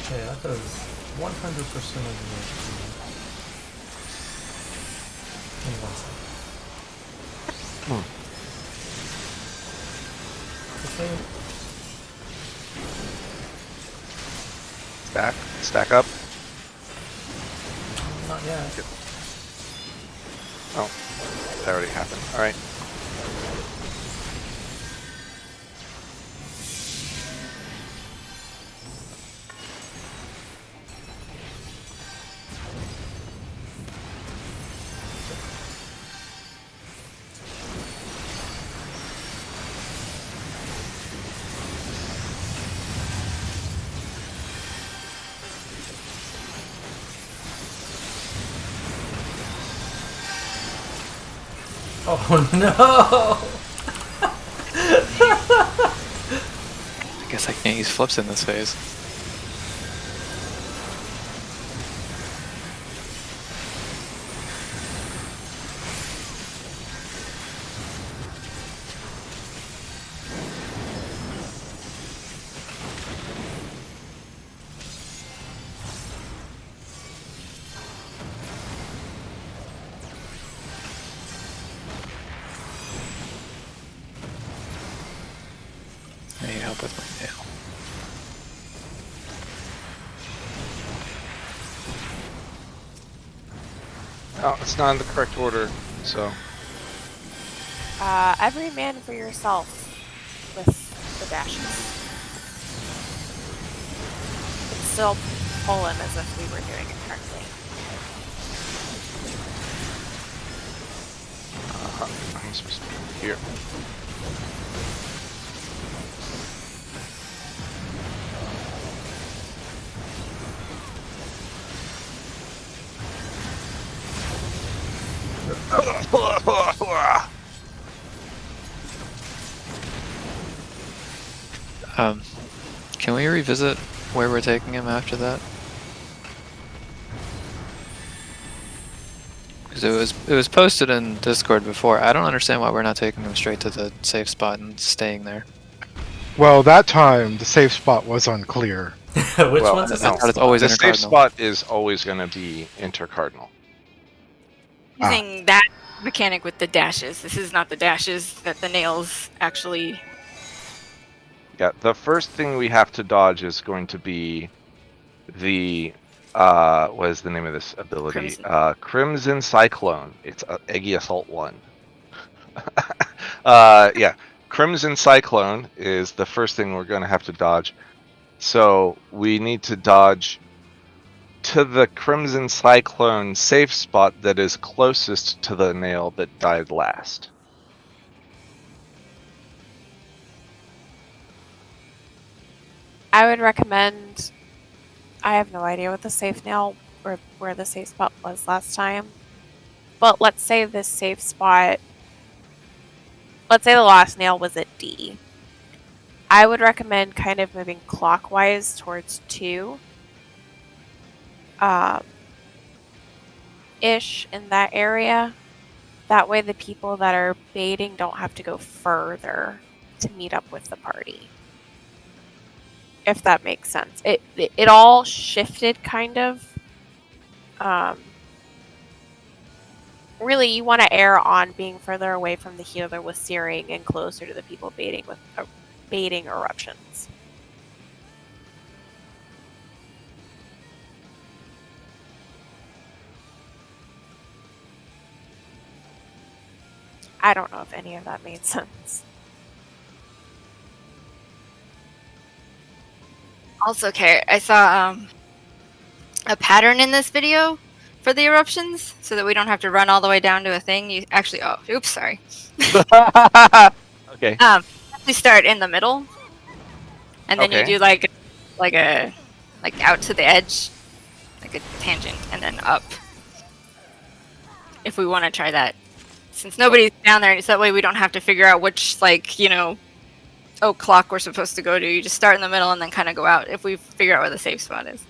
Okay, that does 100% of the HP in 1 second. Okay. Stack up. Not yet. Oh, that already happened. All right. Oh no! I guess I can't use flips in this phase. I need help with my nail. Oh, it's not in the correct order, so. Every man for yourself with the dashes. It's still pulling as if we were doing it correctly. I'm supposed to be here. Can we revisit where we're taking him after that? Because it was posted in Discord before. I don't understand why we're not taking him straight to the safe spot and staying there. Well, that time the safe spot was unclear. Which one's a I safe thought it's spot? always The safe intercardinal. spot is always going to be intercardinal. Using that mechanic with the dashes. This is not the dashes that the nails actually. Yeah, the first thing we have to dodge is going to be the what is the name of this ability? Crimson Cyclone. It's Eggy Assault 1. Yeah, Crimson Cyclone is the first thing we're going to have to dodge. So we need to dodge to the Crimson Cyclone safe spot that is closest to the nail that died last. I would recommend. I have no idea what the safe nail or where the safe spot was last time. But let's say this safe spot. Let's say the last nail was at D. I would recommend kind of moving clockwise towards 2. Ish in that area. That way the people that are baiting don't have to go further to meet up with the party. If that makes sense. It all shifted kind of. Really, you want to err on being further away from the healer with searing and closer to the people baiting eruptions. I don't know if any of that made sense. Also, Carrot, I saw a pattern in this video for the eruptions, so that we don't have to run all the way down to a thing. You actually, oh, oops, sorry. Okay. We start in the middle, and then you Okay. do like out to the edge, like a tangent, and then up. If we want to try that, since nobody's down there, so that way we don't have to figure out which clock we're supposed to go to. You just start in the middle and then kind of go out if we figure out where the safe spot is.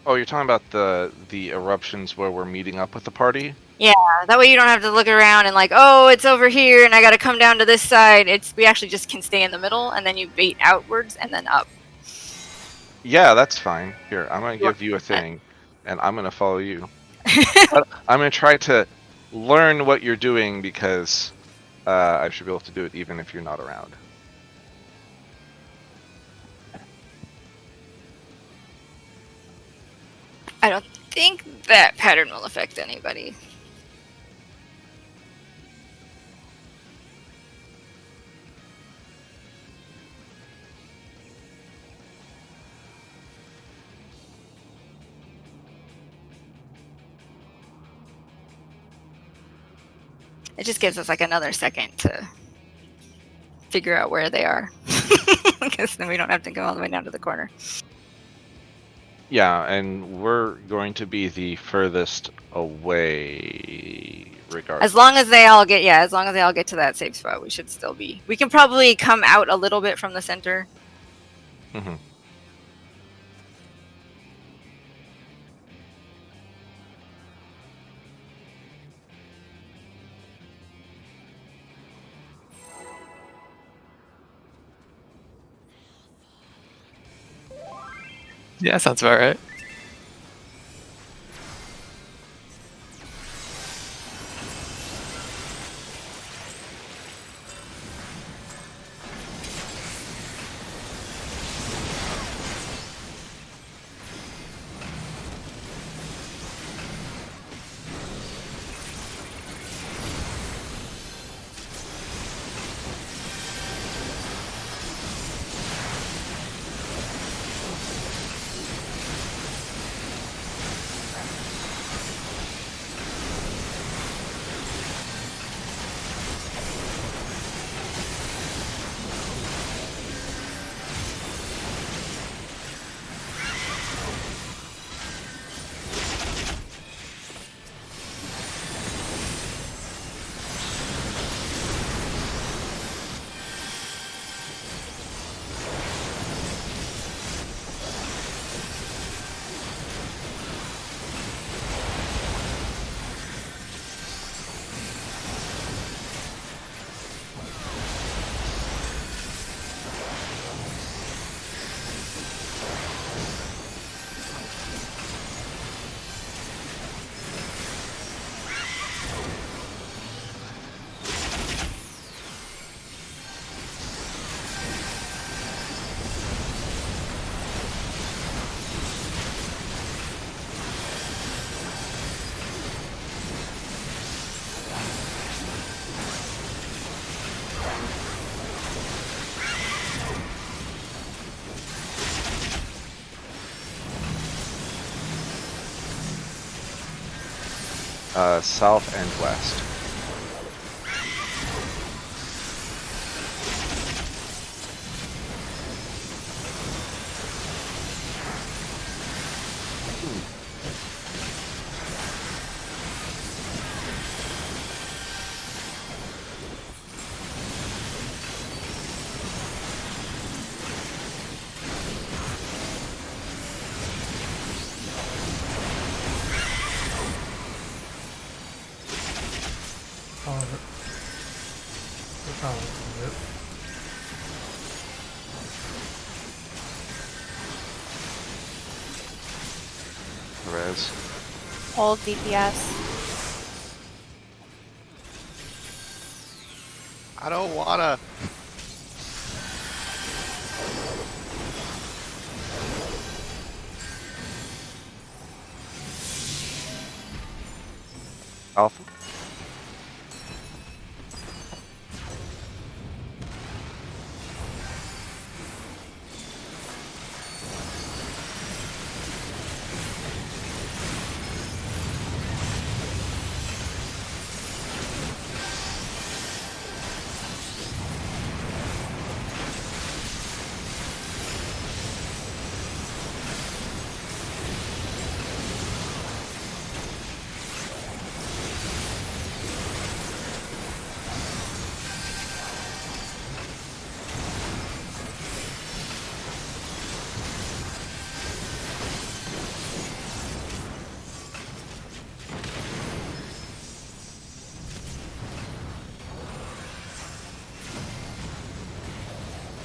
Oh, you're talking about the eruptions where we're meeting up with the party? Yeah, that way you don't have to look around and like, oh, it's over here and I gotta come down to this side. We actually just can stay in the middle and then you bait outwards and then up. Yeah, that's fine. Here, I'm gonna give you a thing, and I'm gonna follow you. I'm gonna try to learn what you're doing because I should be able to do it even if you're not around. I don't think that pattern will affect anybody. It just gives us like another second to figure out where they are. Because then we don't have to go all the way down to the corner. Yeah, and we're going to be the furthest away, regardless. As long as they all get to that safe spot, we should still be. We can probably come out a little bit from the center. Mm-hmm. Yeah, sounds about right. South and west. We're probably good. res. Hold DPS. I don't wanna. Alpha.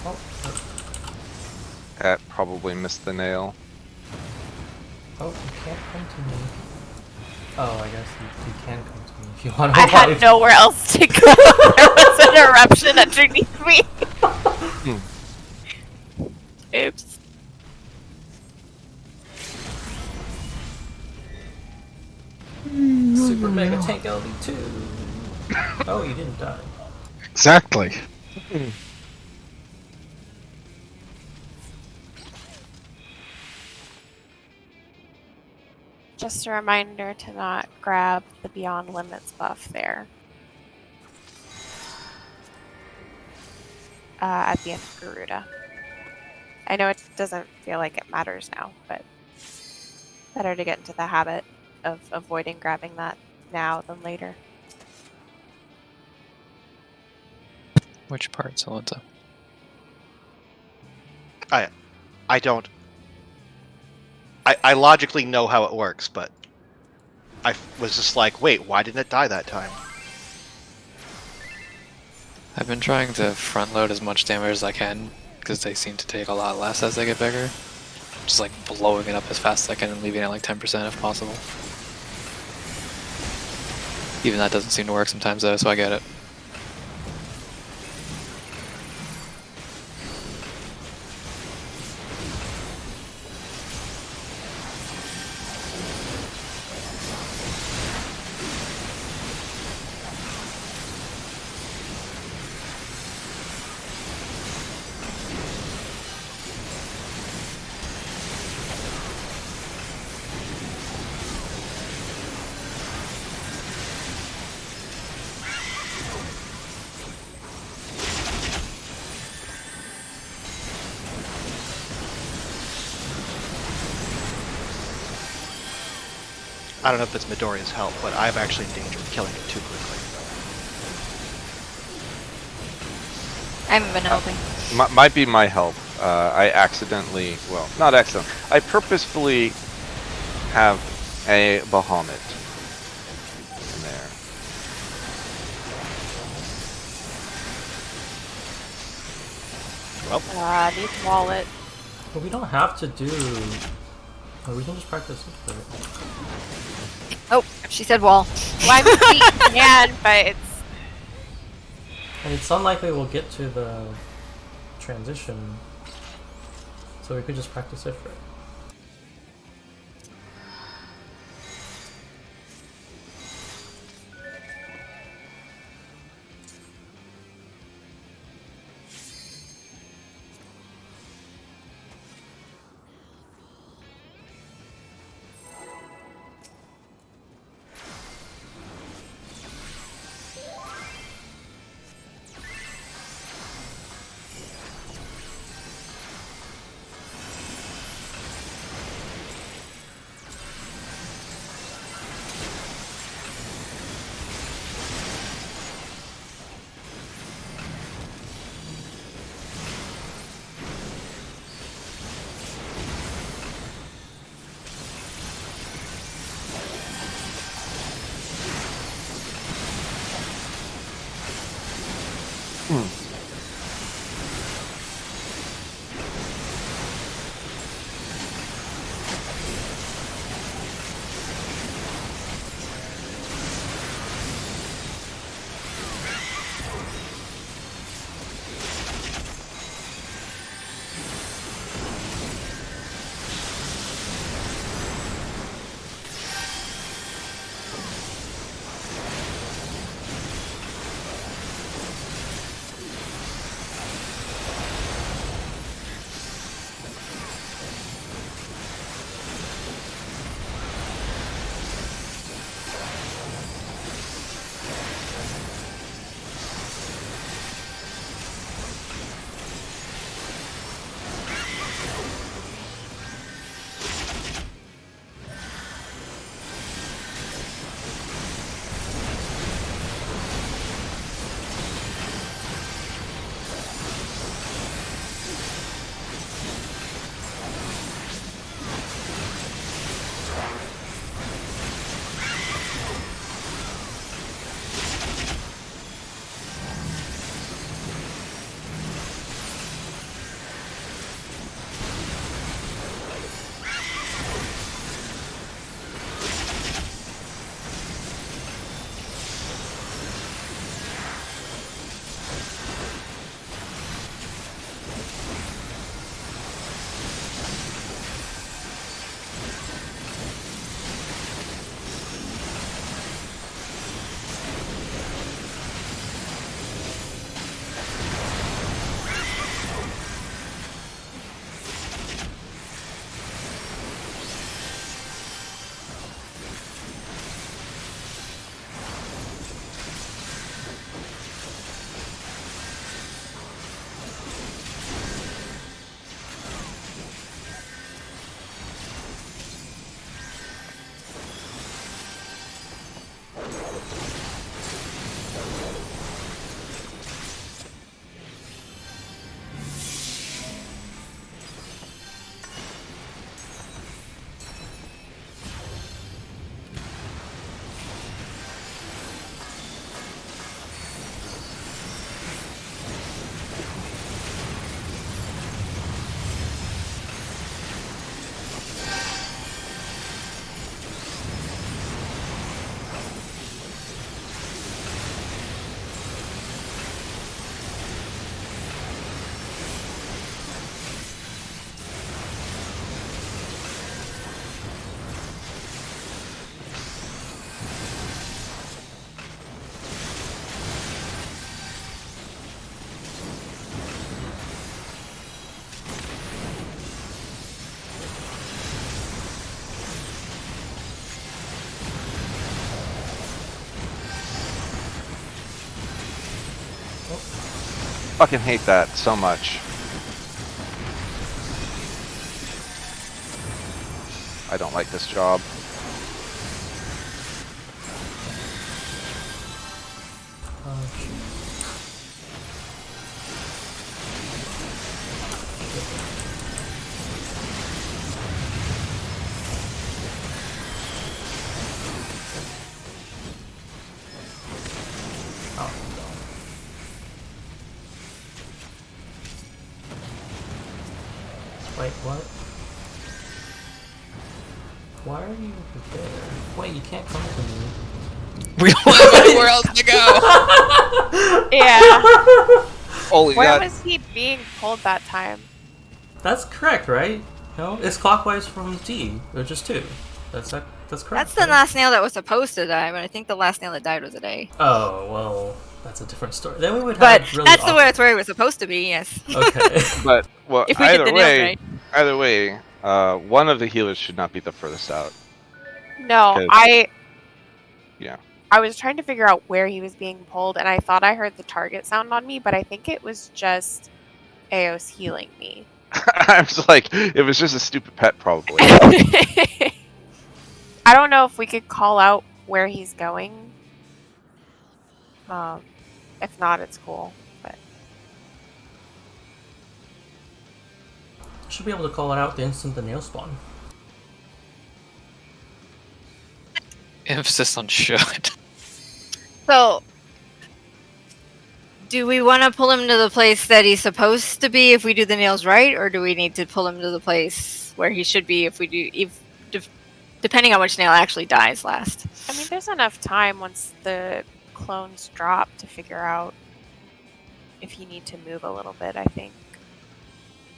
Oh, That probably missed the nail. oh, you can't come to me. Oh, I guess you can come to me if you want to. I had nowhere else to go. There was an eruption underneath me. Oops. Super Mega Tank LD2. Oh, you didn't die. Exactly. Just a reminder to not grab the Beyond Limits buff there. At the end of Garuda. I know it doesn't feel like it matters now, but better to get into the habit of avoiding grabbing that now than later. Which part, Solenta? I don't. I logically know how it works, but I was just like, wait, why didn't it die that time? I've been trying to front load as much damage as I can, because they seem to take a lot less as they get bigger. Just like blowing it up as fast as I can and leaving it at like 10% if possible. Even that doesn't seem to work sometimes though, so I get it. I don't know if it's Midoriya's help, but I'm actually in danger of killing it too quickly. I haven't been helping. Might be my help. I accidentally, well, not accidentally. I purposefully have a Bahamut in there. Need wallet. But we don't have to do. Oh, we can just practice it for it. Oh, she said wall. Well, I mean, we can, but it's And it's unlikely we'll get to the transition, so we could just practice it for it. Fucking hate that so much. I don't like this job. Oh, shoot. Oh, no. Wait, what? Why are you there? Wait, you can't come to me. We don't have anywhere else to go. Yeah. Holy Where god. was he being pulled that time? That's correct, right? No, it's clockwise from D. There's just 2. That's correct. That's the right? last nail that was supposed to die, but I think the last nail that died was a day. Oh well, that's a different story. Then we would But have really that's the way awkward- it's where it was supposed to be. Yes. Okay. But well, If we get the nails right. either way, one of the healers should not be the furthest out. No, Okay. Yeah. I was trying to figure out where he was being pulled, and I thought I heard the target sound on me, but I think it was just Eos healing me. I was like, it was just a stupid pet, probably. I don't know if we could call out where he's going. If not, it's cool. But Should be able to call it out the instant the nail spawn. Emphasis on should. So, do we want to pull him to the place that he's supposed to be if we do the nails right, or do we need to pull him to the place where he should be if we do, depending on which nail actually dies last? I mean, there's enough time once the clones drop to figure out if you need to move a little bit, I think.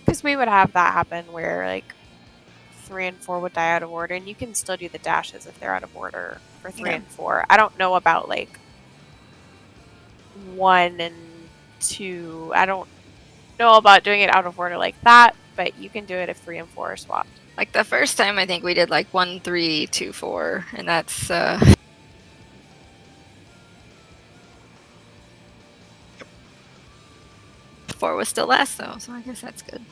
Because we would have that happen where, like, 3 and 4 would die out of order, and you can still do the dashes if they're out of order for 3 Yeah. and 4. I don't know about, like, 1 and 2. I don't know about doing it out of order like that, but you can do it if 3 and 4 are swapped. Like the first time, I think we did like 1, 3, 2, 4, and that's 4 was still last though, so I guess that's good.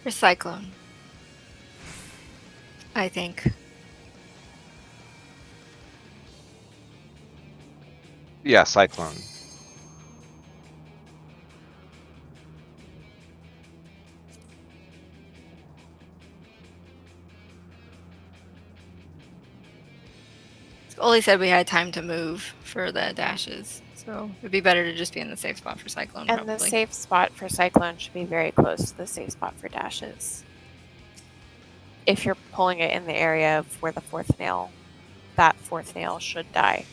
For Cyclone, I think. Yeah, Cyclone. Oli said we had time to move for the dashes, so it'd be better to just be in the safe spot for Cyclone. And probably. the safe spot for Cyclone should be very close to the safe spot for dashes. If you're pulling it in the area of where the 4th nail, that 4th nail should die.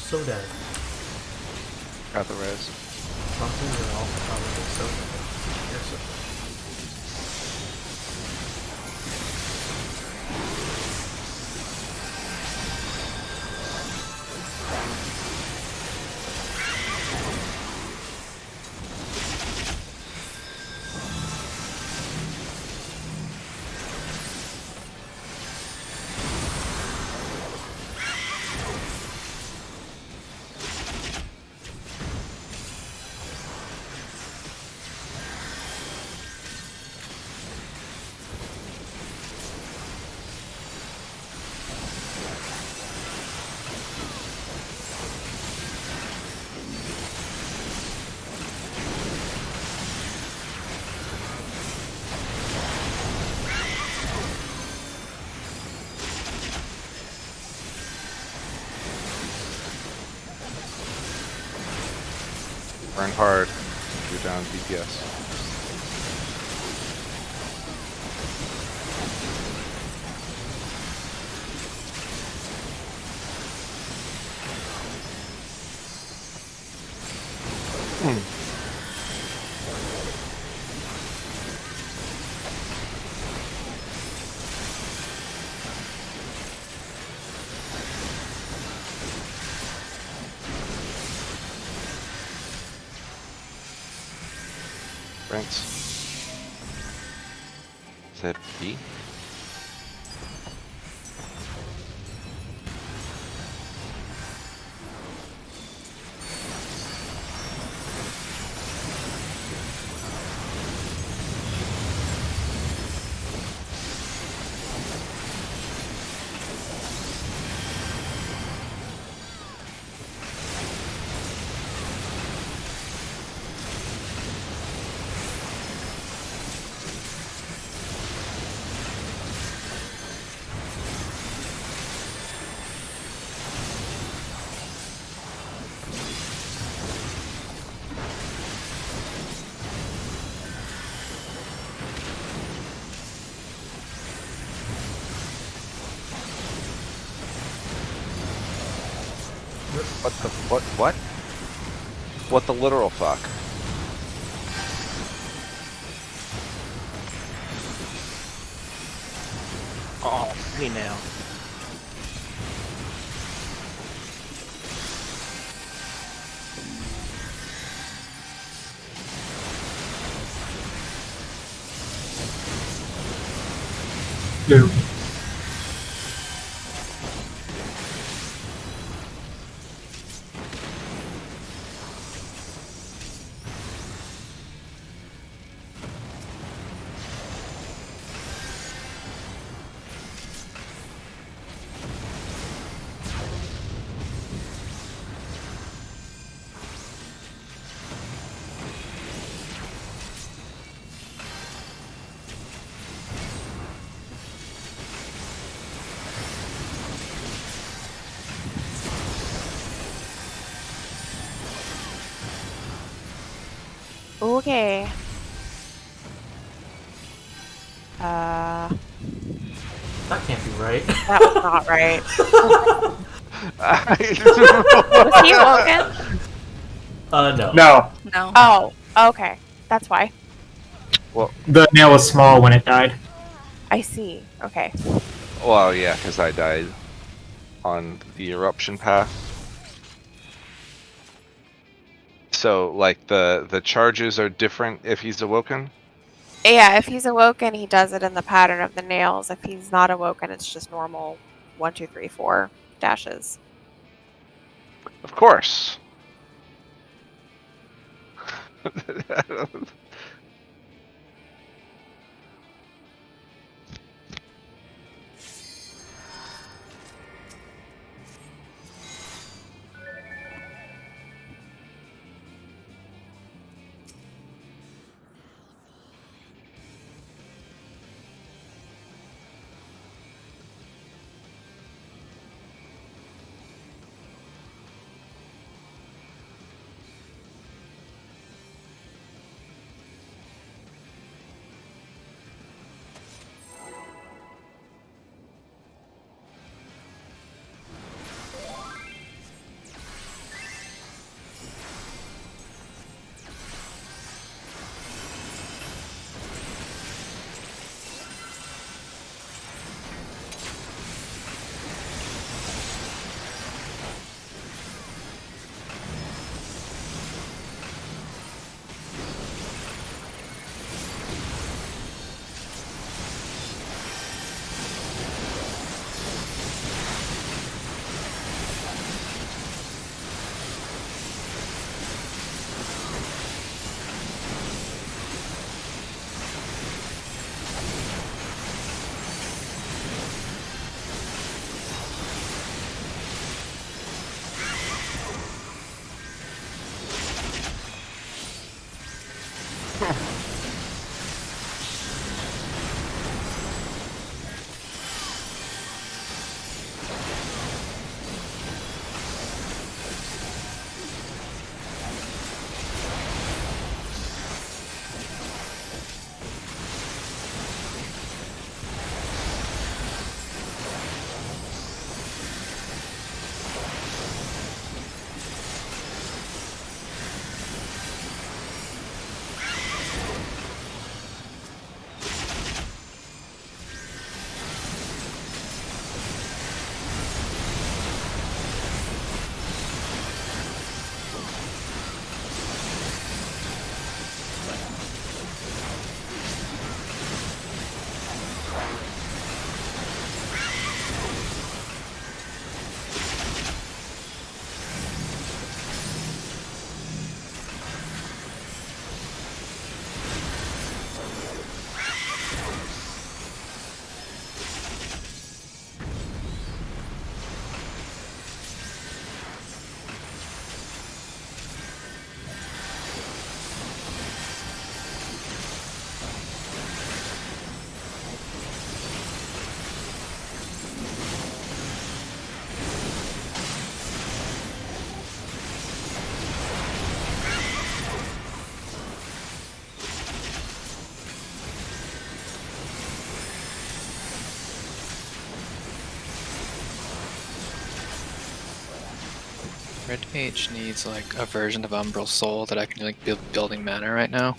so dead. Got the res. Something you're all probably so dead. You're so dead. Burn hard. You're down DPS. Rinse. Is that B? What the what? What the literal fuck? Oh, me now. Two. Okay. That can't be right. That was not right. Was Was he awoken? No. No, No. Oh, okay. That's why. the nail was small when it died. I see. Okay. Well, yeah, because I died on the eruption path. So, like, the charges are different if he's awoken? Yeah, if he's awoken, he does it in the pattern of the nails. If he's not awoken, it's just normal 1, 2, 3, 4 dashes. Of course. Red Mage needs like a version of Umbral Soul that I can like building mana right now.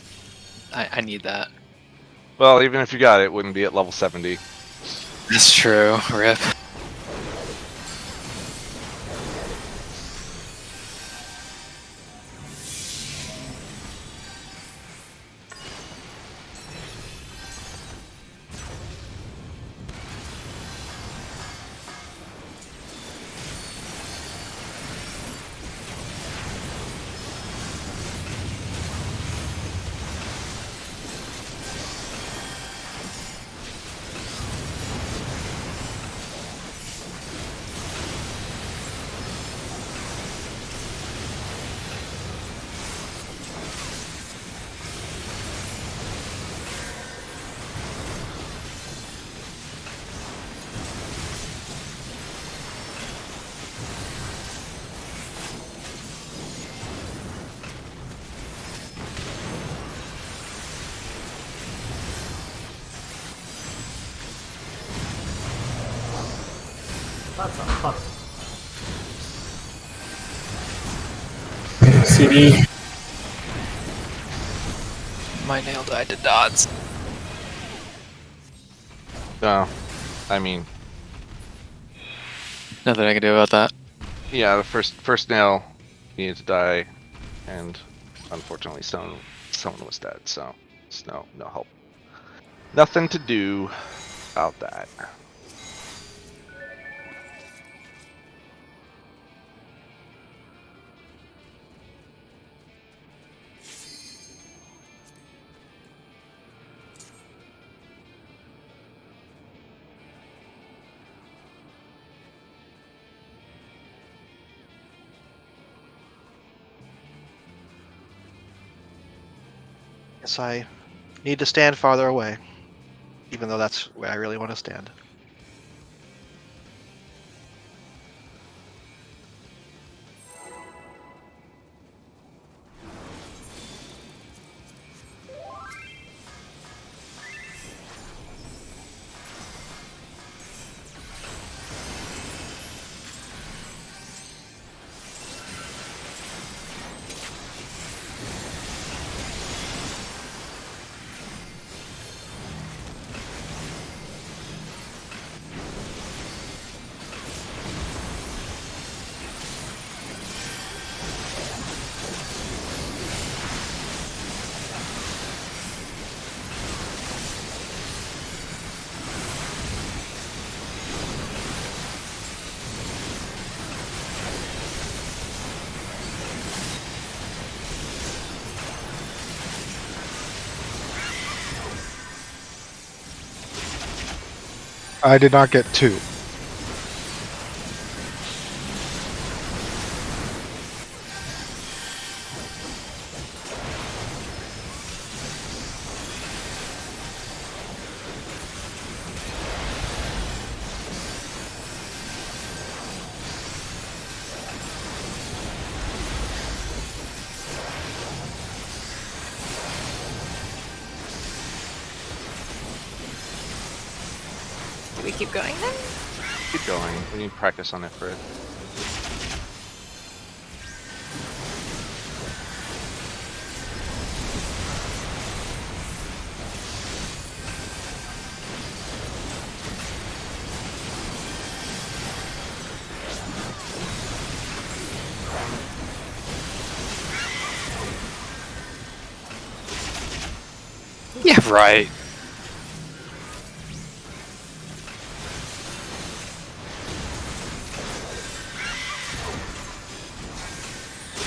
I need that. Well, even if you got it, it wouldn't be at level 70. That's true. Rip. That's a fuck. CD. My nail died to dots. No, I mean, Nothing I can do about that. yeah, the first nail needed to die, and unfortunately, someone was dead. So it's no help. Nothing to do about that. Guess I need to stand farther away, even though that's where I really want to stand. I did not get 2. Do we keep going then? Keep going. We need practice on it for it. Yeah, right.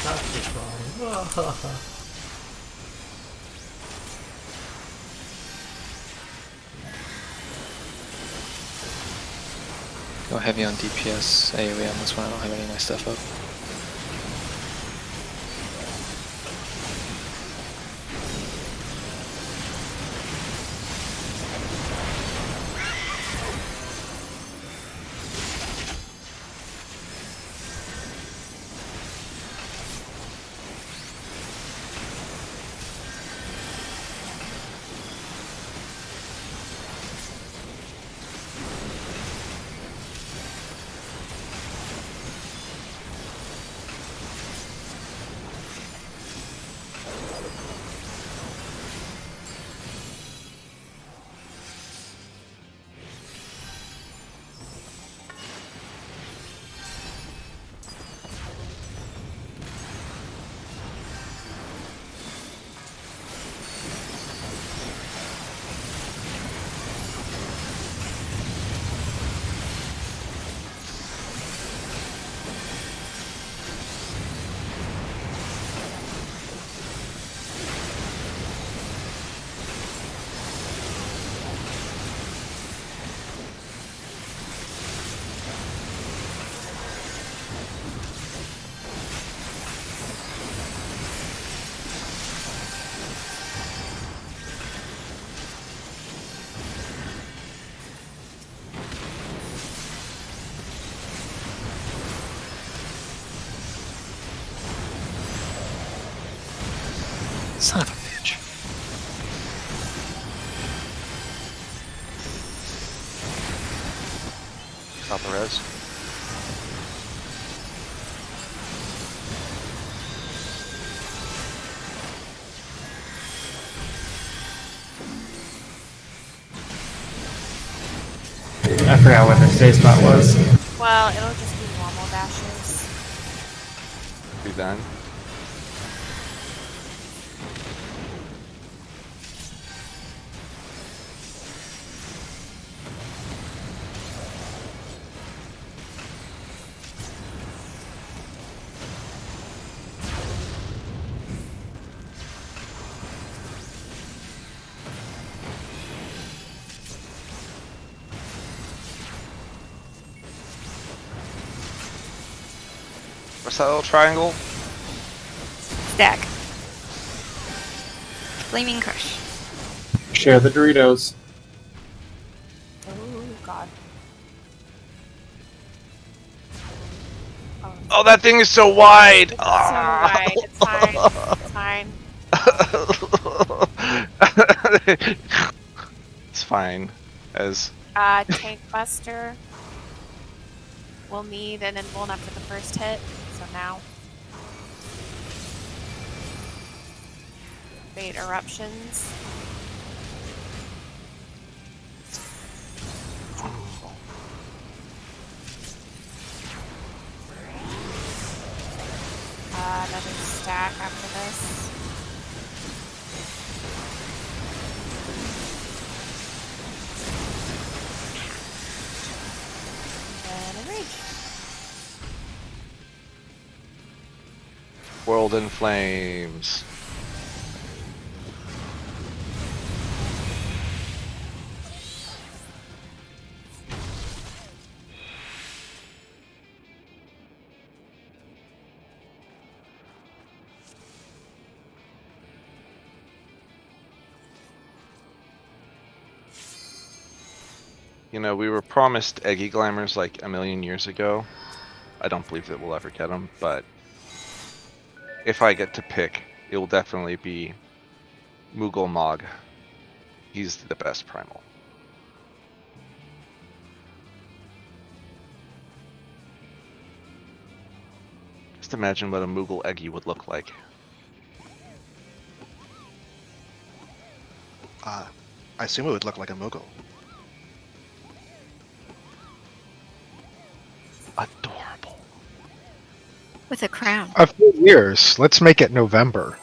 That's just wrong. Go heavy on DPS AoE on this one. I don't have any of my stuff up. Son of a bitch. Got the res. I forgot what the safe spot was. Well, it'll just be normal dashes. Be done. What's that little triangle? Stack. Flaming Crush. Share the Doritos. Oh god. Oh, Oh, that thing is so wide! it's so wide. It's fine. It's fine. It's fine. As Tank Buster. We'll need an invuln after the first hit, so now. Fate Eruptions. Another stack after this. And Enrage. World in Flames. You know, we were promised Eggy Glamours like a million years ago. I don't believe that we'll ever get them, but if I get to pick, it will definitely be Moogle Mog. He's the best primal. Just imagine what a Moogle Eggy would look like. I assume it would look like a Moogle. Adorable. With a crown. A few years. Let's make it November.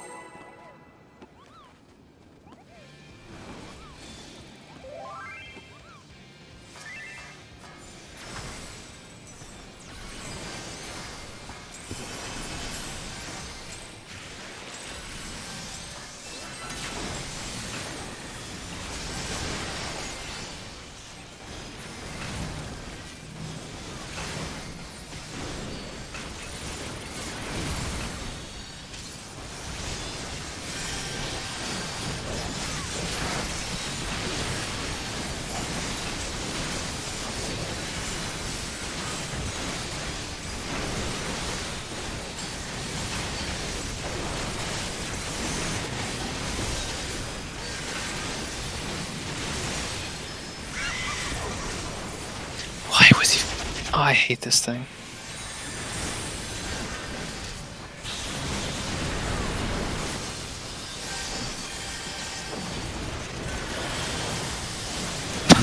Why was he? Oh, I hate this thing.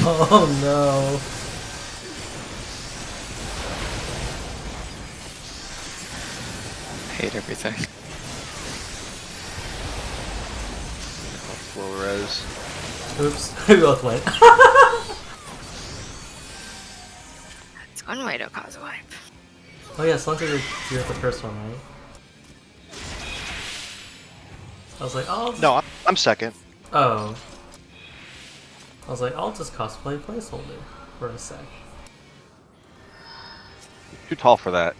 Oh no. Hate everything. Full res. Oops. We both went. It's one way to cause a wipe. Oh yeah, so you're the first one, right? I was like, oh. No, I'm second. Oh. I was like, I'll just cosplay placeholder for a sec. Too tall for that.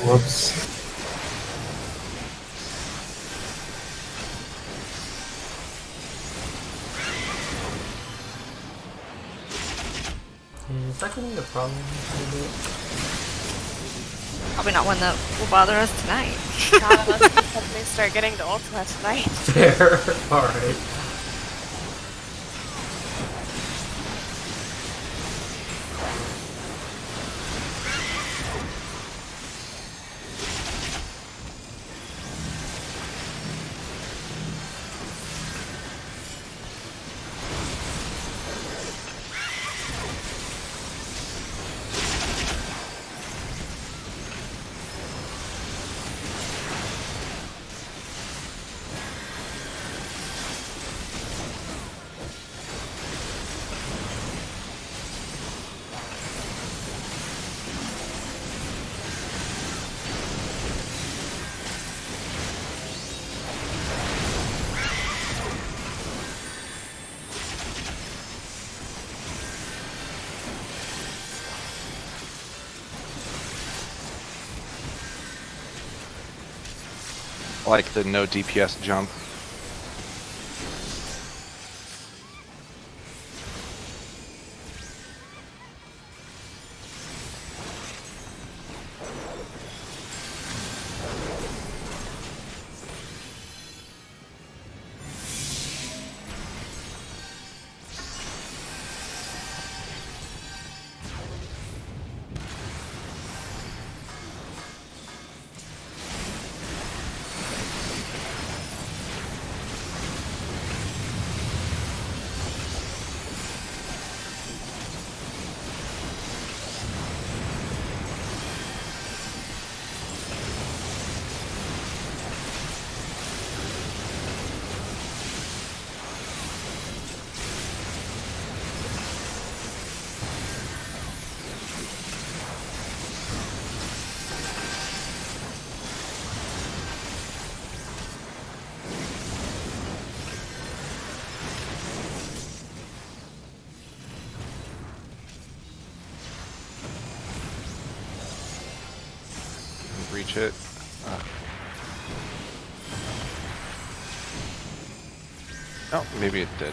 Whoops. Is that gonna be a problem? Maybe? Probably not one that will bother us tonight. Not unless we suddenly start getting to Ultima tonight. Fair. Alright. Like the no DPS jump. Reach it. Oh, maybe it did.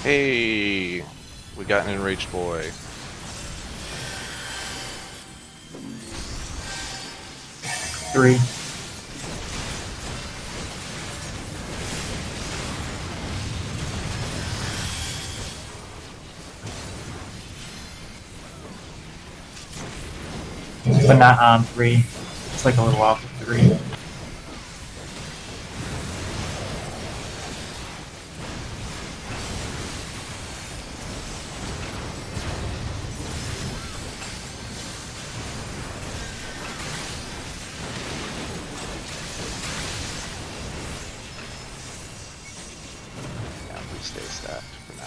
Hey, we got an enraged boy. Three. But not on 3. It's like a little off of 3. Yeah, we stay stacked for now.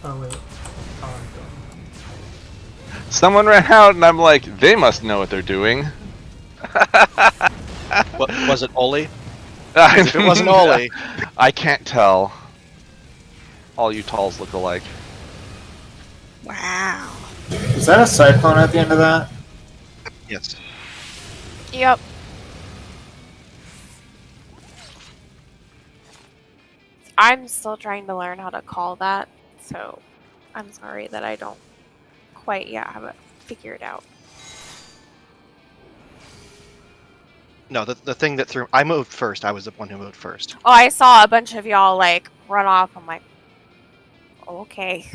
Oh wait. Oh, I'm done. Someone ran out, and I'm like, they must know what they're doing. What, was it Oli? If it wasn't Oli. I can't tell. All you talls look alike. Wow. Is that a cyclone at the end of that? Yes. Yep. I'm still trying to learn how to call that, so I'm sorry that I don't quite yet have it figured out. No, the thing that threw I moved first. I was the one who moved first. Oh, I saw a bunch of y'all like run off. I'm like, okay.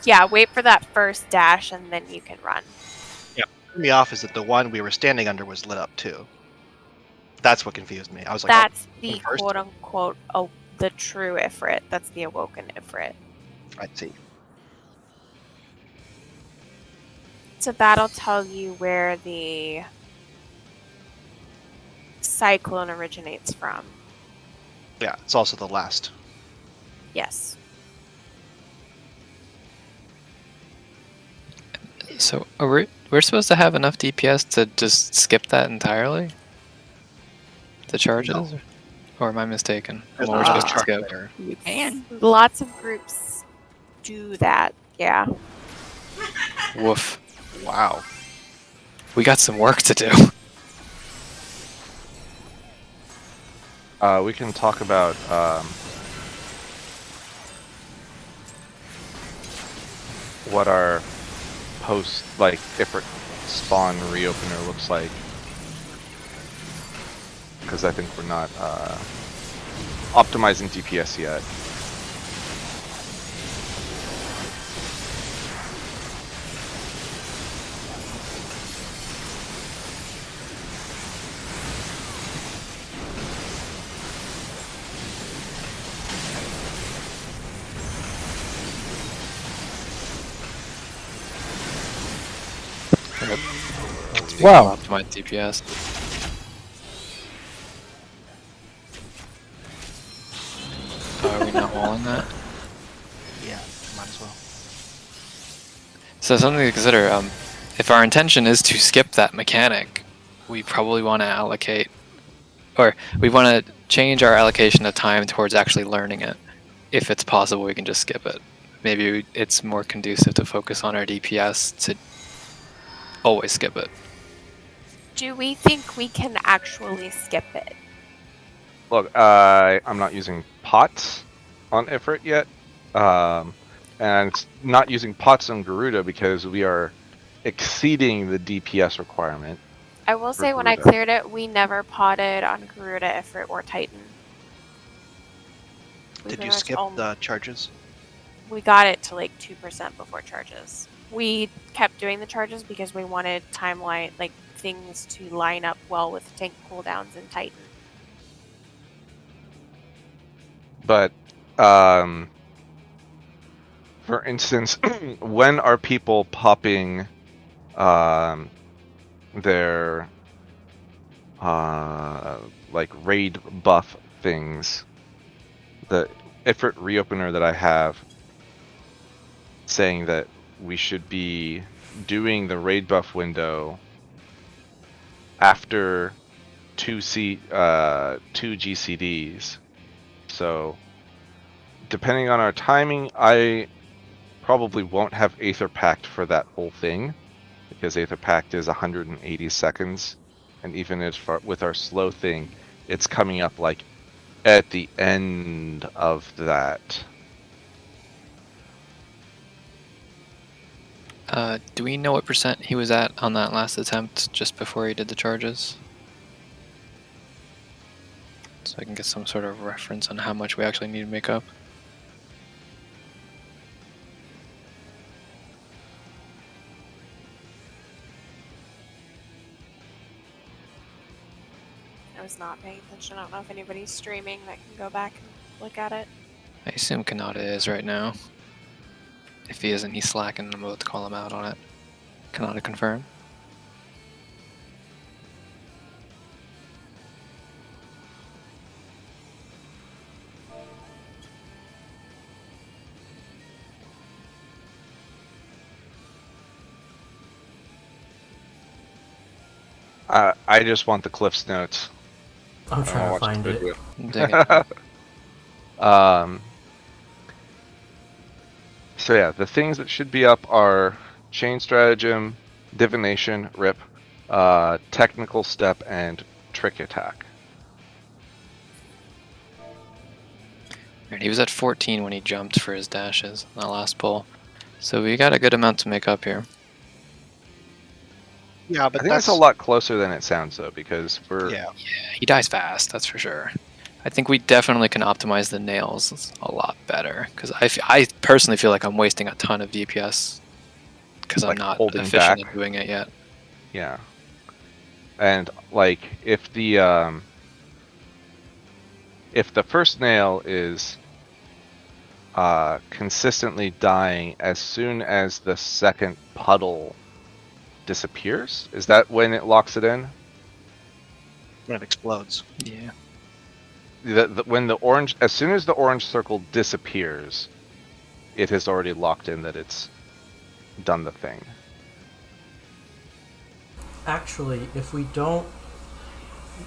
Yeah, wait for that first dash and then you can run. What threw me off is that the one we were standing under was lit up too. That's what confused me. I was like, That's oh, the first? quote unquote the true Ifrit. That's the awoken Ifrit. I see. So that'll tell you where the cyclone originates from. Yeah, it's also the last. Yes. So we're supposed to have enough DPS to just skip that entirely? The charges? Or am I mistaken? There's What we're not a supposed to charge skip? there. You can. Lots of groups do that. Yeah. Woof. Wow. We got some work to do. We can talk about what our post, like, different spawn reopener looks like. Because I think we're not optimizing DPS yet. Wow. Optimize DPS. Are we not walling that? Yeah, might as well. So something to consider, if our intention is to skip that mechanic, we probably want to allocate, or we want to change our allocation of time towards actually learning it. If it's possible, we can just skip it. Maybe it's more conducive to focus on our DPS to always skip it. Do we think we can actually skip it? Look, I'm not using pots on Ifrit yet, and not using pots on Garuda because we are exceeding the DPS requirement. I will say when I Garuda. cleared it, we never potted on Garuda, Ifrit, or Titan. We Did pretty you much skip only- the charges? We got it to like 2% before charges. We kept doing the charges because we wanted timeline, like things to line up well with tank cooldowns in Titan. But, for instance, when are people popping their like raid buff things? The Ifrit reopener that I have saying that we should be doing the raid buff window after two GCDs. So depending on our timing, I probably won't have Aether Pact for that whole thing because Aether Pact is 180 seconds, and even if with our slow thing, it's coming up like at the end of that. Do we know what percent he was at on that last attempt just before he did the charges? So I can get some sort of reference on how much we actually need to make up. I was not paying attention. I don't know if anybody's streaming that can go back and look at it. I assume Kanata is right now. If he isn't, he's slacking. I'm about to call him out on it. Kanata confirm. I just want the Cliff's notes. I'm I don't trying to wanna watch find the it. video. Dig it. So yeah, the things that should be up are Chain Stratagem, Divination, Rip, Technical Step, and Trick Attack. And he was at 14 when he jumped for his dashes on that last pull. So we got a good amount to make up here. Yeah, I but think that's a lot closer than it sounds though, because we're Yeah. He dies fast, that's for sure. I think we definitely can optimize the nails a lot better, because I personally feel like I'm wasting a ton of DPS because I'm Like not holding efficient back. at doing it yet. yeah. And like if the first nail is consistently dying as soon as the second puddle disappears, is that when it locks it in? When it explodes. Yeah. When the orange, as soon as the orange circle disappears, it has already locked in that it's done the thing. Actually, if we don't,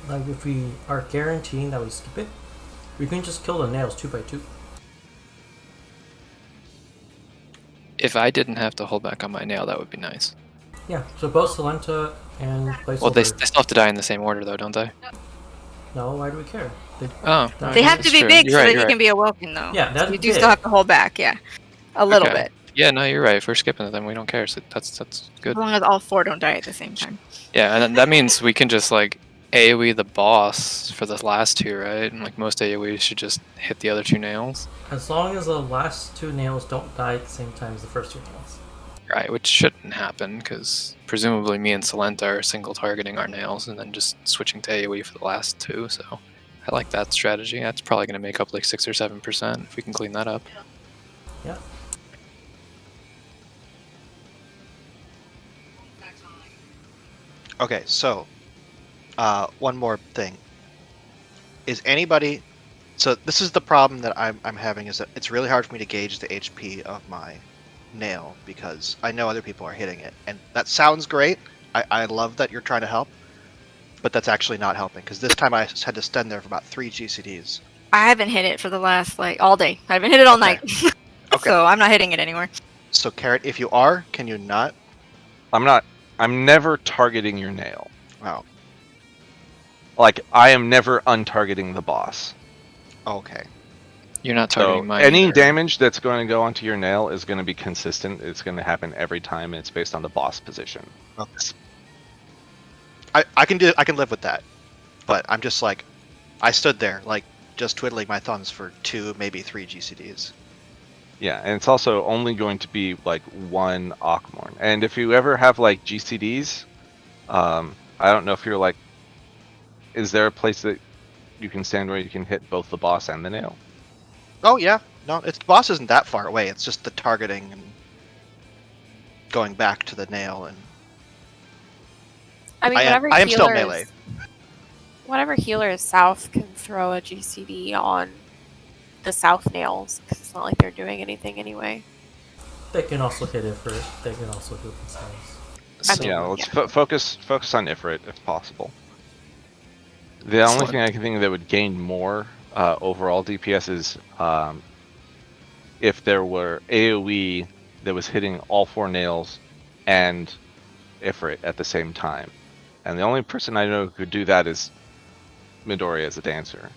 like, if we are guaranteeing that we skip it, we can just kill the nails 2 by 2. If I didn't have to hold back on my nail, that would be nice. Yeah, so both Salenta and Placeholder. Well, they still have to die in the same order, though, don't they? No, why do we care? Oh, They have to that's be true. big You're so right, that you're you right. can be awoken, though. Yeah, that's You do big. still have to hold back, yeah. A little Okay. bit. Yeah, no, you're right. If we're skipping it, then we don't care. So that's As good. long as all 4 don't die at the same time. Yeah, and that means we can just like AoE the boss for the last 2, right? And like most AoEs should just hit the other 2 nails. As long as the last 2 nails don't die at the same time as the first 2 nails. Right, which shouldn't happen because presumably me and Salenta are single targeting our nails and then just switching to AoE for the last 2. So I like that strategy. That's probably going to make up like 6 or 7% if we can clean that up. Yeah. Okay, so one more thing. Is anybody? So this is the problem that I'm having, is that it's really hard for me to gauge the HP of my nail because I know other people are hitting it, and that sounds great. I love that you're trying to help, but that's actually not helping because this time I had to stand there for about 3 GCDs. I haven't hit it for the last, like, all day. I haven't hit it all Okay. night. Okay. So I'm not hitting it anymore. So Carrot, if you are, can you not? I'm never targeting your nail. Wow. Like, I am never untargeting the boss. Okay. You're not So targeting mine. any either. damage that's going to go onto your nail is going to be consistent. It's going to happen every time. And it's based on the boss position. Okay. I can live with that, but I'm just like, I stood there like just twiddling my thumbs for 2, maybe 3 GCDs. Yeah, and it's also only going to be like 1 Akmorn. And if you ever have like GCDs, I don't know if you're like, is there a place that you can stand where you can hit both the boss and the nail? Oh yeah, no, the boss isn't that far away. It's just the targeting and going back to the nail, and I mean, I whatever am still healers- melee. Whatever healer is south can throw a GCD on the south nails because it's not like they're doing anything anyway. They can also hit it first. They can also heal themselves. I So- mean, Yeah, let's focus on Ifrit if possible. The only thing I can think of that would gain more overall DPS is if there were AoE that was hitting all 4 nails and Ifrit at the same time. And the only person I know who could do that is Midori as a dancer.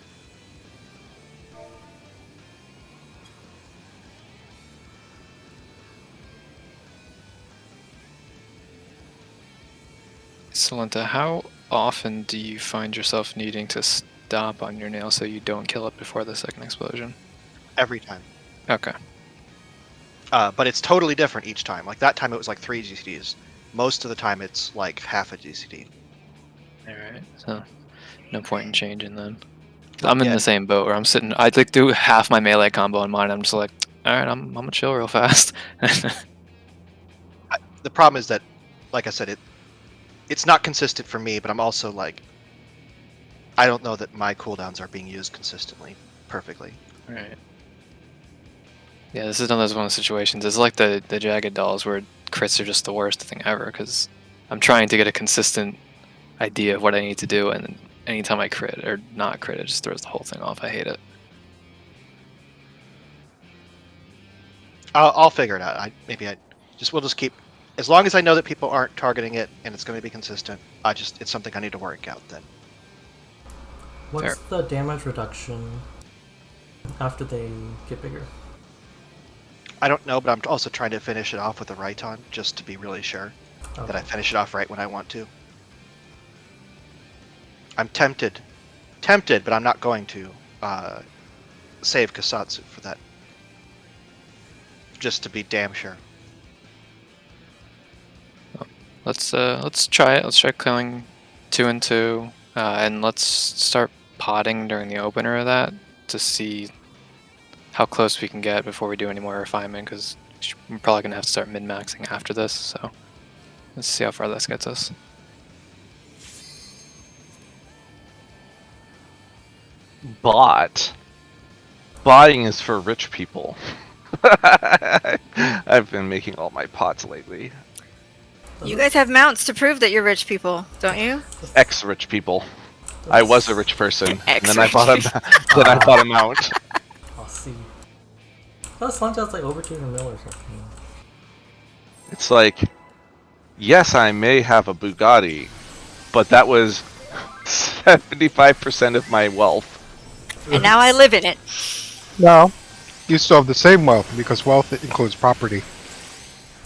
Salenta, how often do you find yourself needing to stop on your nail so you don't kill it before the second explosion? Every time. Okay. But it's totally different each time. Like that time it was like 3 GCDs. Most of the time it's like half a GCD. Alright, so no point in changing then. I'm in Yeah. the same boat where I'm sitting, I'd like do half my melee combo on mine, I'm just like, alright, I'm gonna chill real fast. The problem is that, like I said, it's not consistent for me, but I'm also like, I don't know that my cooldowns are being used consistently, perfectly. Right. Yeah, this is one of those situations. It's like the Jagged Dolls where crits are just the worst thing ever because I'm trying to get a consistent idea of what I need to do, and anytime I crit or not crit, it just throws the whole thing off. I hate it. I'll figure it out. We'll just keep, as long as I know that people aren't targeting it and it's going to be consistent. It's something I need to work out then. What's the damage reduction after they get bigger? I don't know, but I'm also trying to finish it off with a Raiton just to be really sure that I finish it off right when I want to. I'm tempted, but I'm not going to save Kasatsu for that. Just to be damn sure. Let's try it. Let's try killing 2 and 2, and let's start potting during the opener of that to see how close we can get before we do any more refinement, because we're probably gonna have to start min-maxing after this. So let's see how far this gets us. Botting is for rich people. I've been making all my pots lately. You guys have mounts to prove that you're rich people, don't you? Ex-rich people. I was a rich person, and then I Ex-rich bought a mount. I'll see. That Slunch's like over 200 mil or something. It's like, yes, I may have a Bugatti, but that was 75% of my wealth. And now I live in it. No, you still have the same wealth because wealth includes property.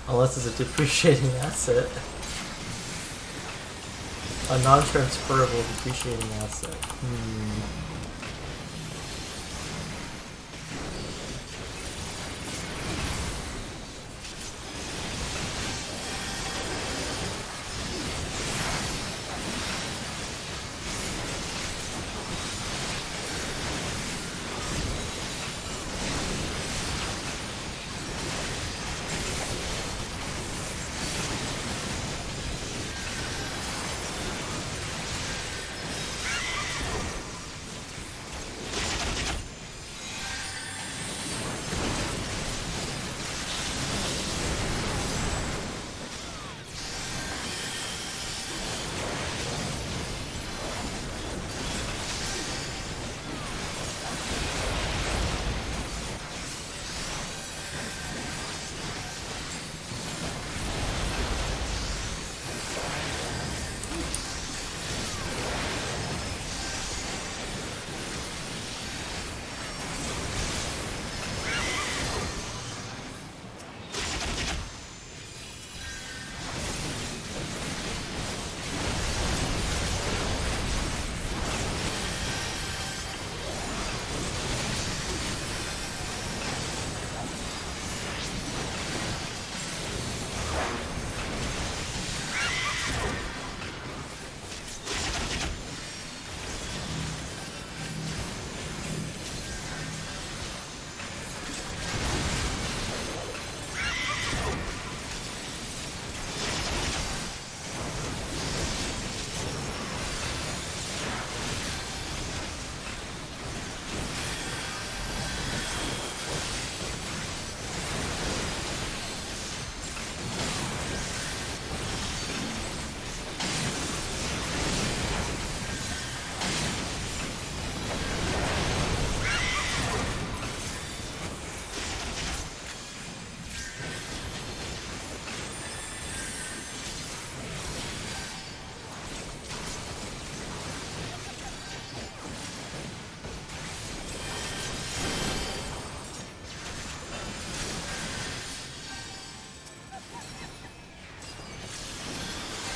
Unless it's a depreciating asset. A non-transferable depreciating asset.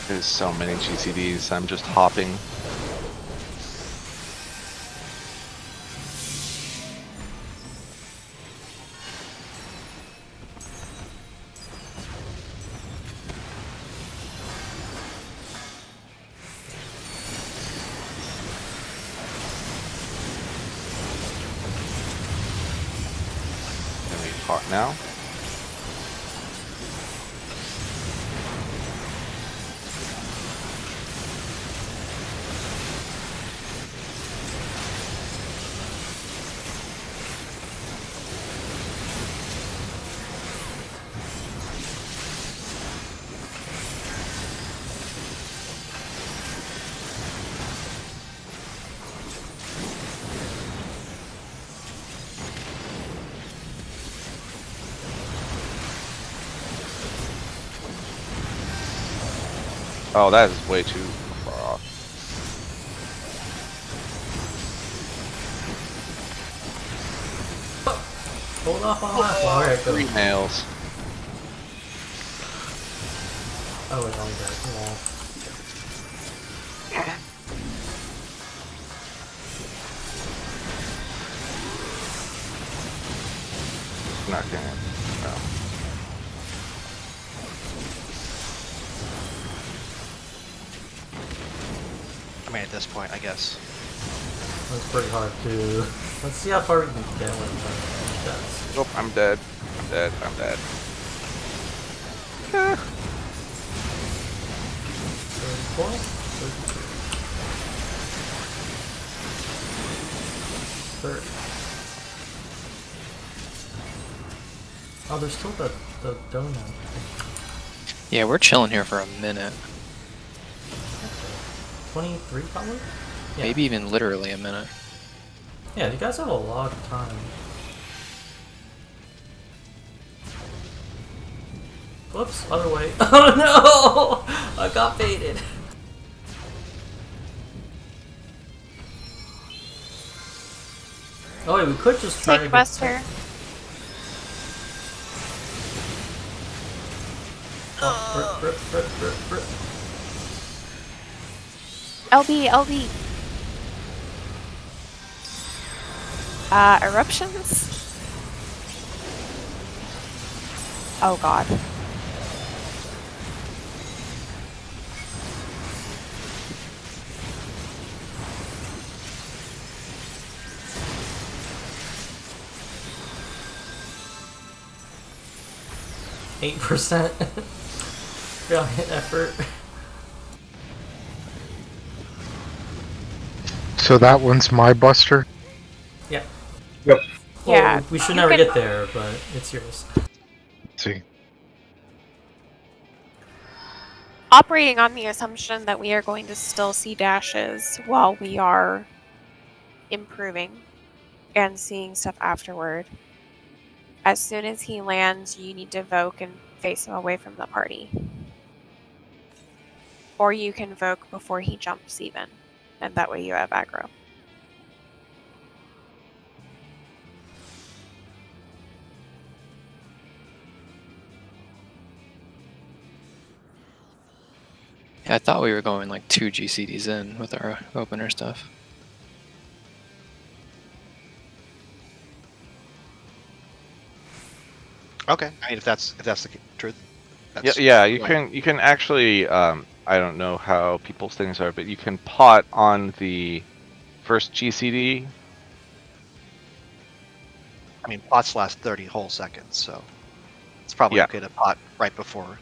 There's so many GCDs, I'm just hopping. Can we talk now? Oh, that is way too far off. Hold off on that. Alright, go. 3 nails. Oh, wait, only that. Not gonna. No. I mean, at this point, I guess. That's pretty hard to. Let's see how far we can get with that. Nope, I'm dead. I'm dead. I'm dead. 34? 33. 30. Oh, there's still the donut. Yeah, we're chilling here for a minute. 23 probably? Yeah. Maybe even literally a minute. Yeah, you guys have a lot of time. Whoops, other way. Oh no! I got baited. Oh wait, we could just try to Take get... Buster. Oh, rip. LB, LB. Eruptions? Oh god. %. Valiant effort. So that one's my buster. Yeah. Yep. Well, Yeah, we should you never can- get there, but it's yours. Let's see. Operating on the assumption that we are going to still see dashes while we are improving and seeing stuff afterward. As soon as he lands, you need to Voke and face him away from the party. Or you can Voke before he jumps even, and that way you have aggro. Yeah, I thought we were going like 2 GCDs in with our opener stuff. Okay. I mean, if that's the truth. Yeah, That's yeah, you fine. can actually I don't know how people's things are, but you can pot on the first GCD. I mean, pots last 30 whole seconds, so it's probably Yeah. okay to pot right before.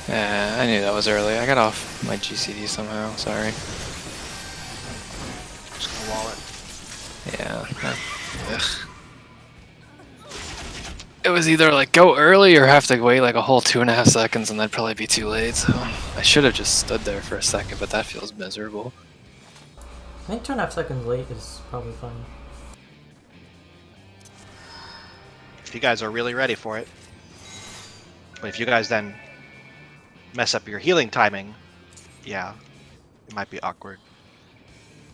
Yeah, I knew that was early. I got off my GCD somehow, sorry. Just gonna wall it. Yeah. Ugh. It was either like go early or have to wait like a whole 2.5 seconds, and that'd probably be too late, so I should have just stood there for a second, but that feels miserable. I think 2.5 seconds late is probably fine. If you guys are really ready for it. But if you guys then mess up your healing timing, yeah, it might be awkward.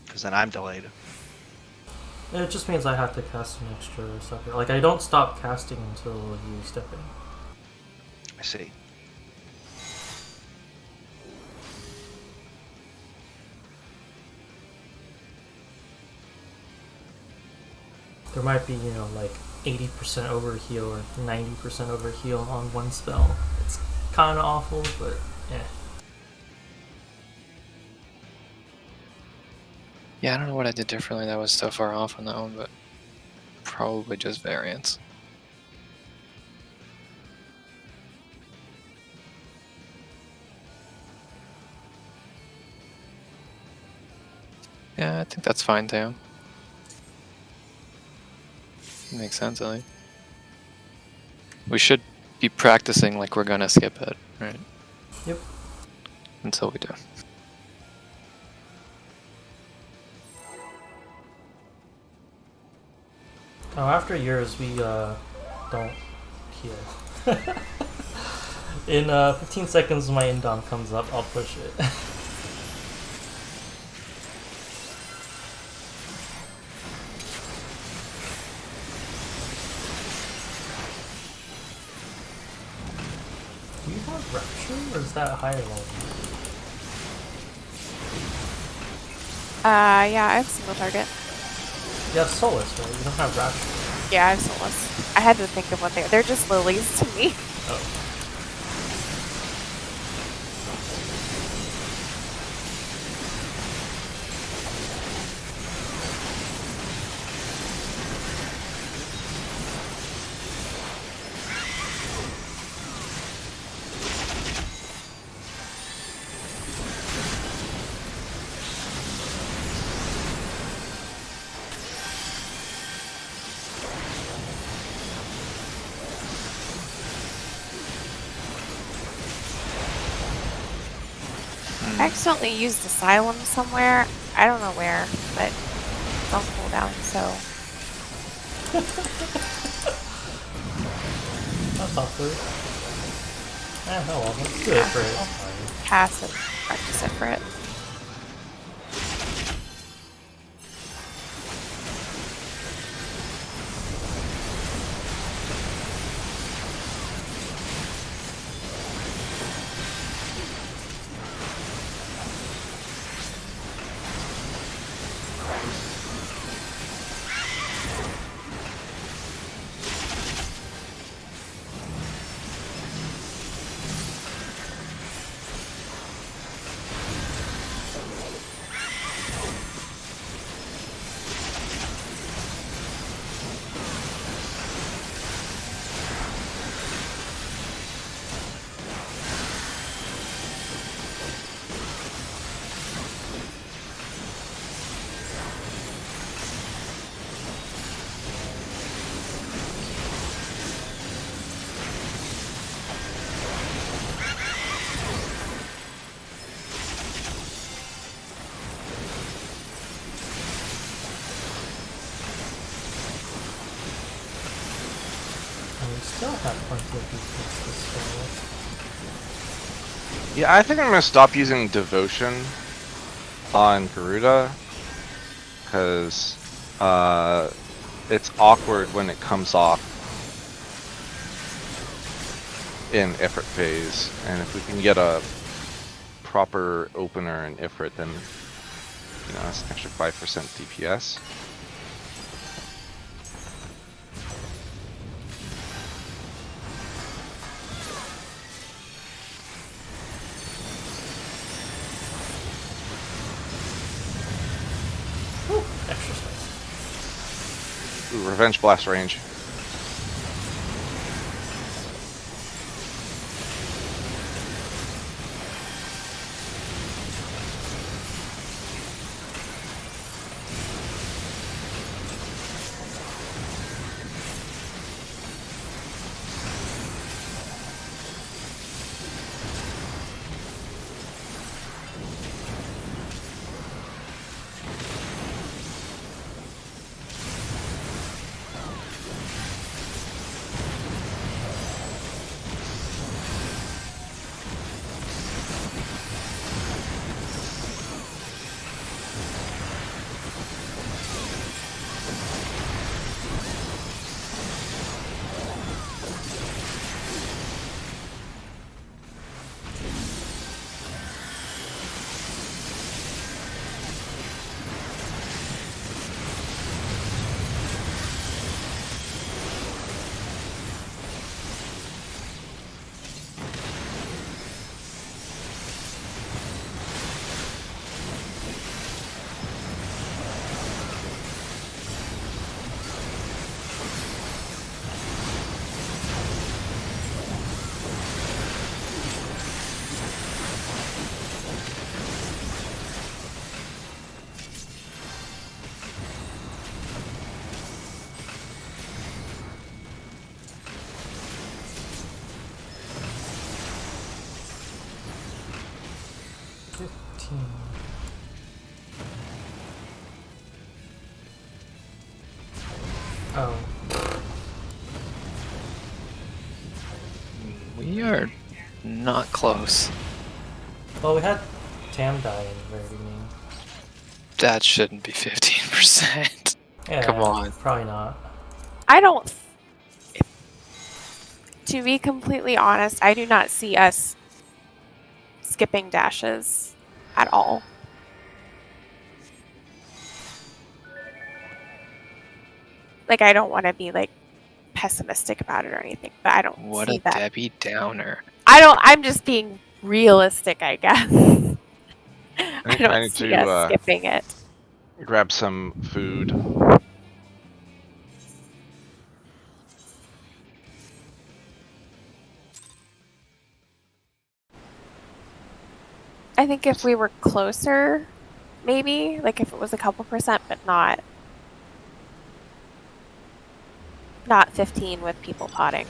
Because then I'm delayed. It just means I have to cast an extra sucker. Like, I don't stop casting until you step in. see. There might be, like 80% overheal or 90% overheal on one spell. It's kind of awful, but eh. Yeah, I don't know what I did differently that was so far off on that one, but probably just variance. Yeah, I think that's fine too. Makes sense, I think. We should be practicing like we're gonna skip it, right? Yep. Until we do. Oh, after yours, we don't heal. In 15 seconds, my indom comes up. I'll push it. Do you have Rapture, or is that higher level? Yeah, I have single target. You have Solus, right? You don't have Rapture. Yeah, I have Solus. I had to think of what they're just lilies to me. Oh. I accidentally used Asylum somewhere. I don't know where, but it's on cooldown, so. That's awkward. Oh well, let's do it for it. Pass and practice it for it. Still have plenty of defense this Yeah, I think I'm gonna stop using Devotion on Garuda, because it's awkward when it comes off in Ifrit phase, and if we can get a proper opener in Ifrit, then that's an extra 5% DPS. Extra space. Ooh, Revenge Blast range. Oh. We are not close. Well, we had Tam die in the very beginning. That shouldn't be 15%. Yeah, Come on. Probably not. I don't. To be completely honest, I do not see us skipping dashes at all. Like, I don't want to be like pessimistic about it or anything, but I don't What see a that. Debbie Downer. I'm just being realistic, I guess. I I don't need see to us skipping it. grab some food. I think if we were closer, maybe, like if it was a couple percent, but not 15 with people potting.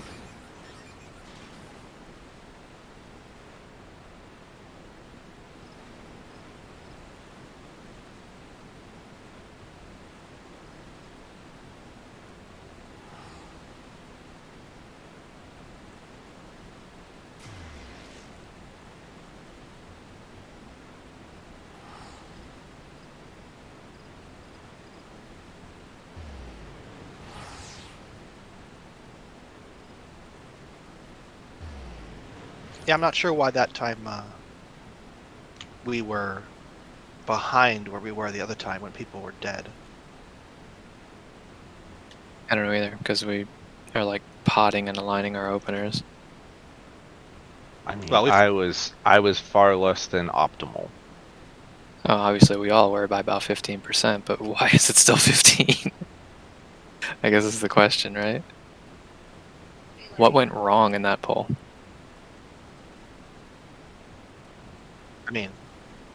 Yeah, I'm not sure why that time we were behind where we were the other time when people were dead. I don't know either, because we are like potting and aligning our openers. I mean, Well, I was far less than optimal. Oh, obviously we all were by about 15%, but why is it still 15? I guess this is the question, right? What went wrong in that poll? I mean,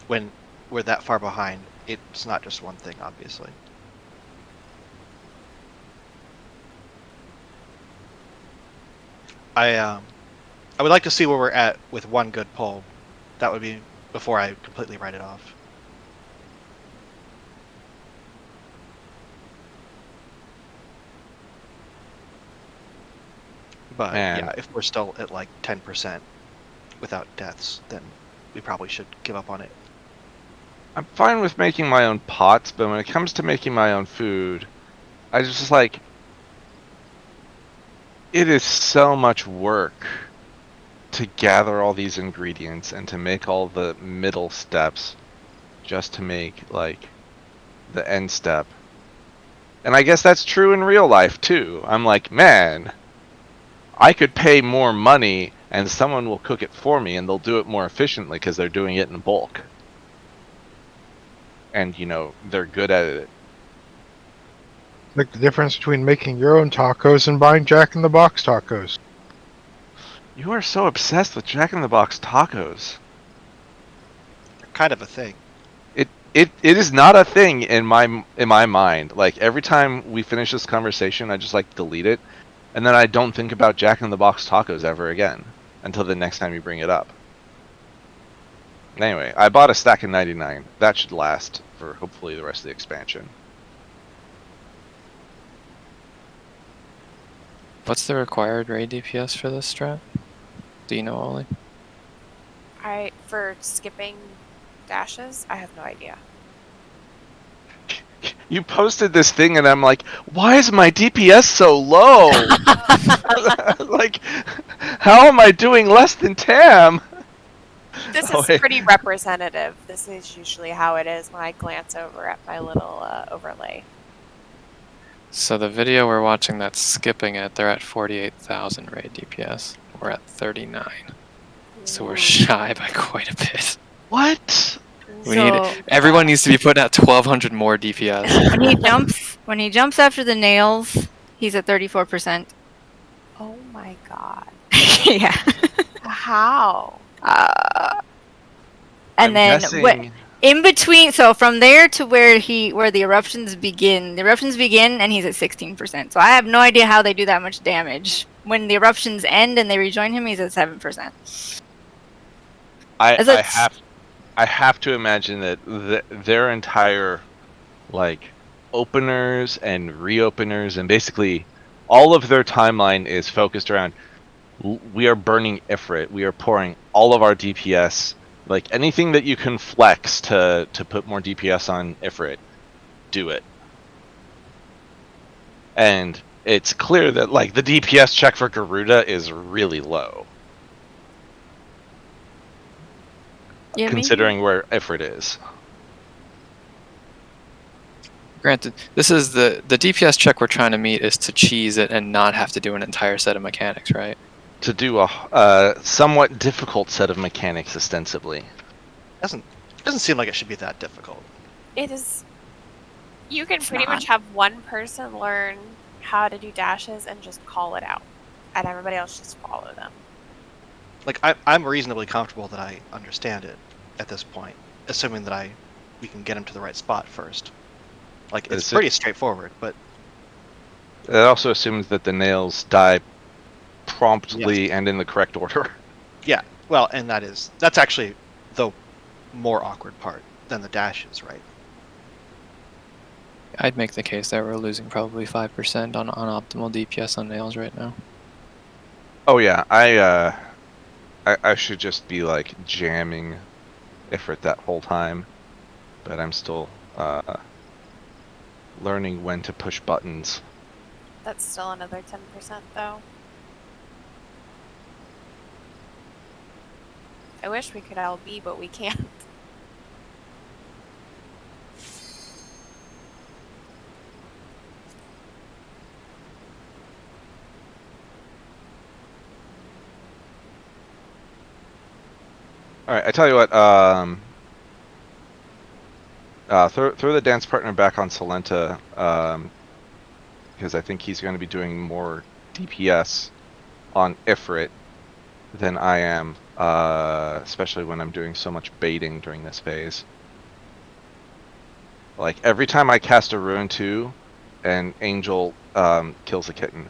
when we're that far behind, it's not just one thing, obviously. I would like to see where we're at with one good poll. That would be before I completely write it off. But Man. yeah, if we're still at like 10% without deaths, then we probably should give up on it. I'm fine with making my own pots, but when it comes to making my own food, I just like, it is so much work to gather all these ingredients and to make all the middle steps just to make like the end step. And I guess that's true in real life too. I'm like, man, I could pay more money and someone will cook it for me and they'll do it more efficiently because they're doing it in bulk. And, you know, they're good at it. Like the difference between making your own tacos and buying Jack in the Box tacos. You are so obsessed with Jack in the Box tacos. Kind of a thing. It is not a thing in my mind. Like every time we finish this conversation, I just like delete it, and then I don't think about Jack in the Box tacos ever again until the next time you bring it up. Anyway, I bought a stack of 99. That should last for hopefully the rest of the expansion. What's the required raid DPS for this strat? Do you know, Ollie? For skipping dashes, I have no idea. You posted this thing, and I'm like, why is my DPS so low? Like, how am I doing less than Tam? This Oh, is wait. pretty representative. This is usually how it is when I glance over at my little overlay. So the video we're watching that's skipping it, they're at 48,000 raid DPS. We're at 39. So we're shy by quite a bit. What? Everyone needs to be putting out 1,200 more DPS. When he jumps after the nails, he's at 34%. Oh my god. Yeah. How? And I'm then guessing... in between, so from there to where the eruptions begin, and he's at 16%. So I have no idea how they do that much damage. When the eruptions end and they rejoin him, he's at 7%. I I have to imagine that their entire like openers and reopeners and basically all of their timeline is focused around we are burning Ifrit. We are pouring all of our DPS. Like anything that you can flex to put more DPS on Ifrit, do it. And it's clear that like the DPS check for Garuda is really low. Yeah, considering where Ifrit is. Granted, this is the DPS check we're trying to meet is to cheese it and not have to do an entire set of mechanics, right? To do a somewhat difficult set of mechanics, ostensibly. Doesn't seem like it should be that difficult. It is. You can It's pretty not. much have one person learn how to do dashes and just call it out, and everybody else just follow them. Like I'm reasonably comfortable that I understand it at this point, assuming that we can get him to the right spot first. Like it's pretty straightforward, but it also assumes that the nails die promptly and in the correct order. Yeah, well, and that's actually the more awkward part than the dashes, right? I'd make the case that we're losing probably 5% on optimal DPS on nails right now. Oh yeah, I should just be like jamming Ifrit that whole time, but I'm still learning when to push buttons. That's still another 10% though. I wish we could LB, but we can't. All right, I tell you what. Throw the dance partner back on Salenta, because I think he's going to be doing more DPS on Ifrit than I am, especially when I'm doing so much baiting during this phase. Like every time I cast a Ruin 2, an Angel kills a kitten.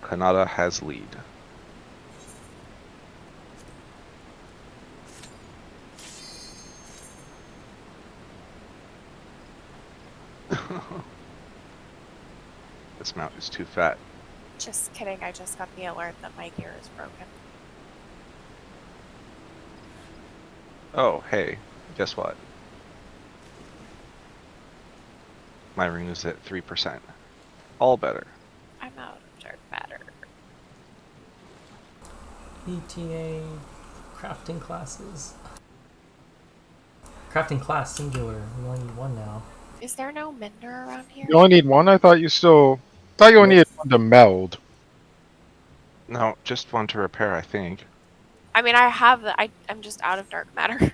Kanata has lead. This mount is too fat. Just kidding, I just got the alert that my gear is broken. Oh, hey, guess what? My ring is at 3%. All better. I'm out of dark matter. ETA crafting classes. Crafting class singular. We only need one now. Is there no mender around here? You only need one? I thought you only needed one to meld. No, just one to repair, I think. I mean, I have the. I'm just out of dark matter.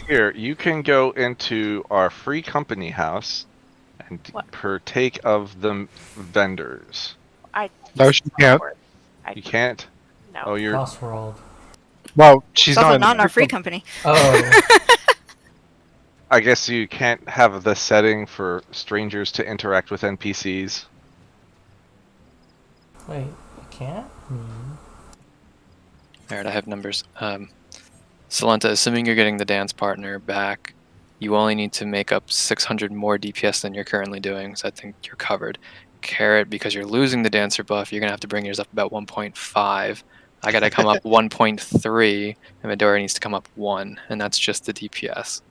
Here, you can go into our free company house and partake of the vendors. No, she can't. You can't? No. Oh, you're... Lost World. Well, she's It's also not not in our free company. Oh. I guess you can't have the setting for strangers to interact with NPCs. Wait, I can't? Alright, I have numbers. Salenta, assuming you're getting the dance partner back, you only need to make up 600 more DPS than you're currently doing, so I think you're covered. Carrot, because you're losing the dancer buff, you're going to have to bring yours up about 1.5. I got to come up 1.3, and Midori needs to come up 1, and that's just the DPS.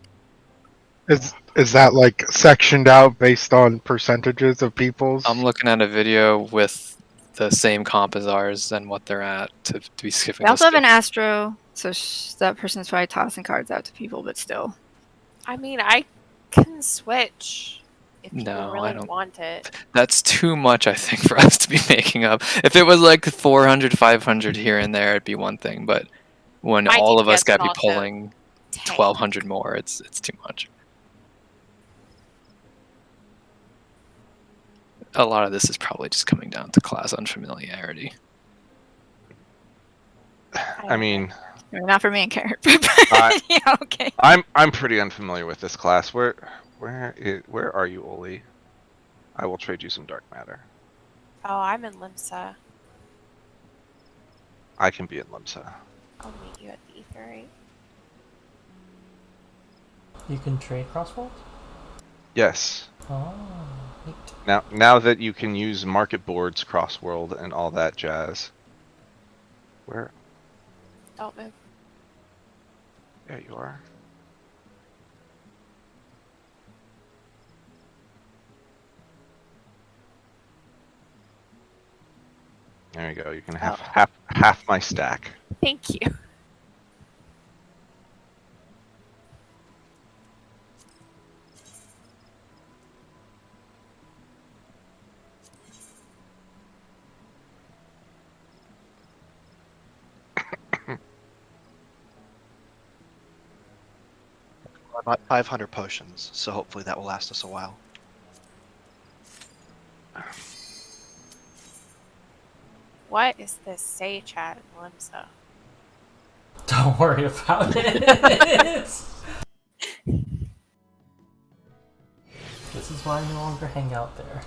Is that like sectioned out based on percentages of people's? I'm looking at a video with the same comp as ours and what they're at to be skipping. We also have an Astro, so that person's probably tossing cards out to people, but still. I mean, I can switch if people No, really I don't want it. That's too much, I think, for us to be making up. If it was like 400, 500 here and there, it'd be one thing. But when My all of us DPS got to can be also pulling tank. 1,200 more, it's too much. a lot of this is probably just coming down to class unfamiliarity. I mean, Not for me and Carrot. I- Yeah, okay. I'm pretty unfamiliar with this class. Where are you, Oli? I will trade you some dark matter. Oh, I'm in Limsa. I can be in Limsa. I'll meet you at the ether, right? You can trade Crossworld? Yes. Oh, neat. Now that you can use market boards, Crossworld, and all that jazz. Where? Don't move. There you are. There you go. You can have half my stack. Thank you. I bought 500 potions, so hopefully that will last us a while. What is this say chat in Limsa? Don't worry about it. This is why I no longer hang out there.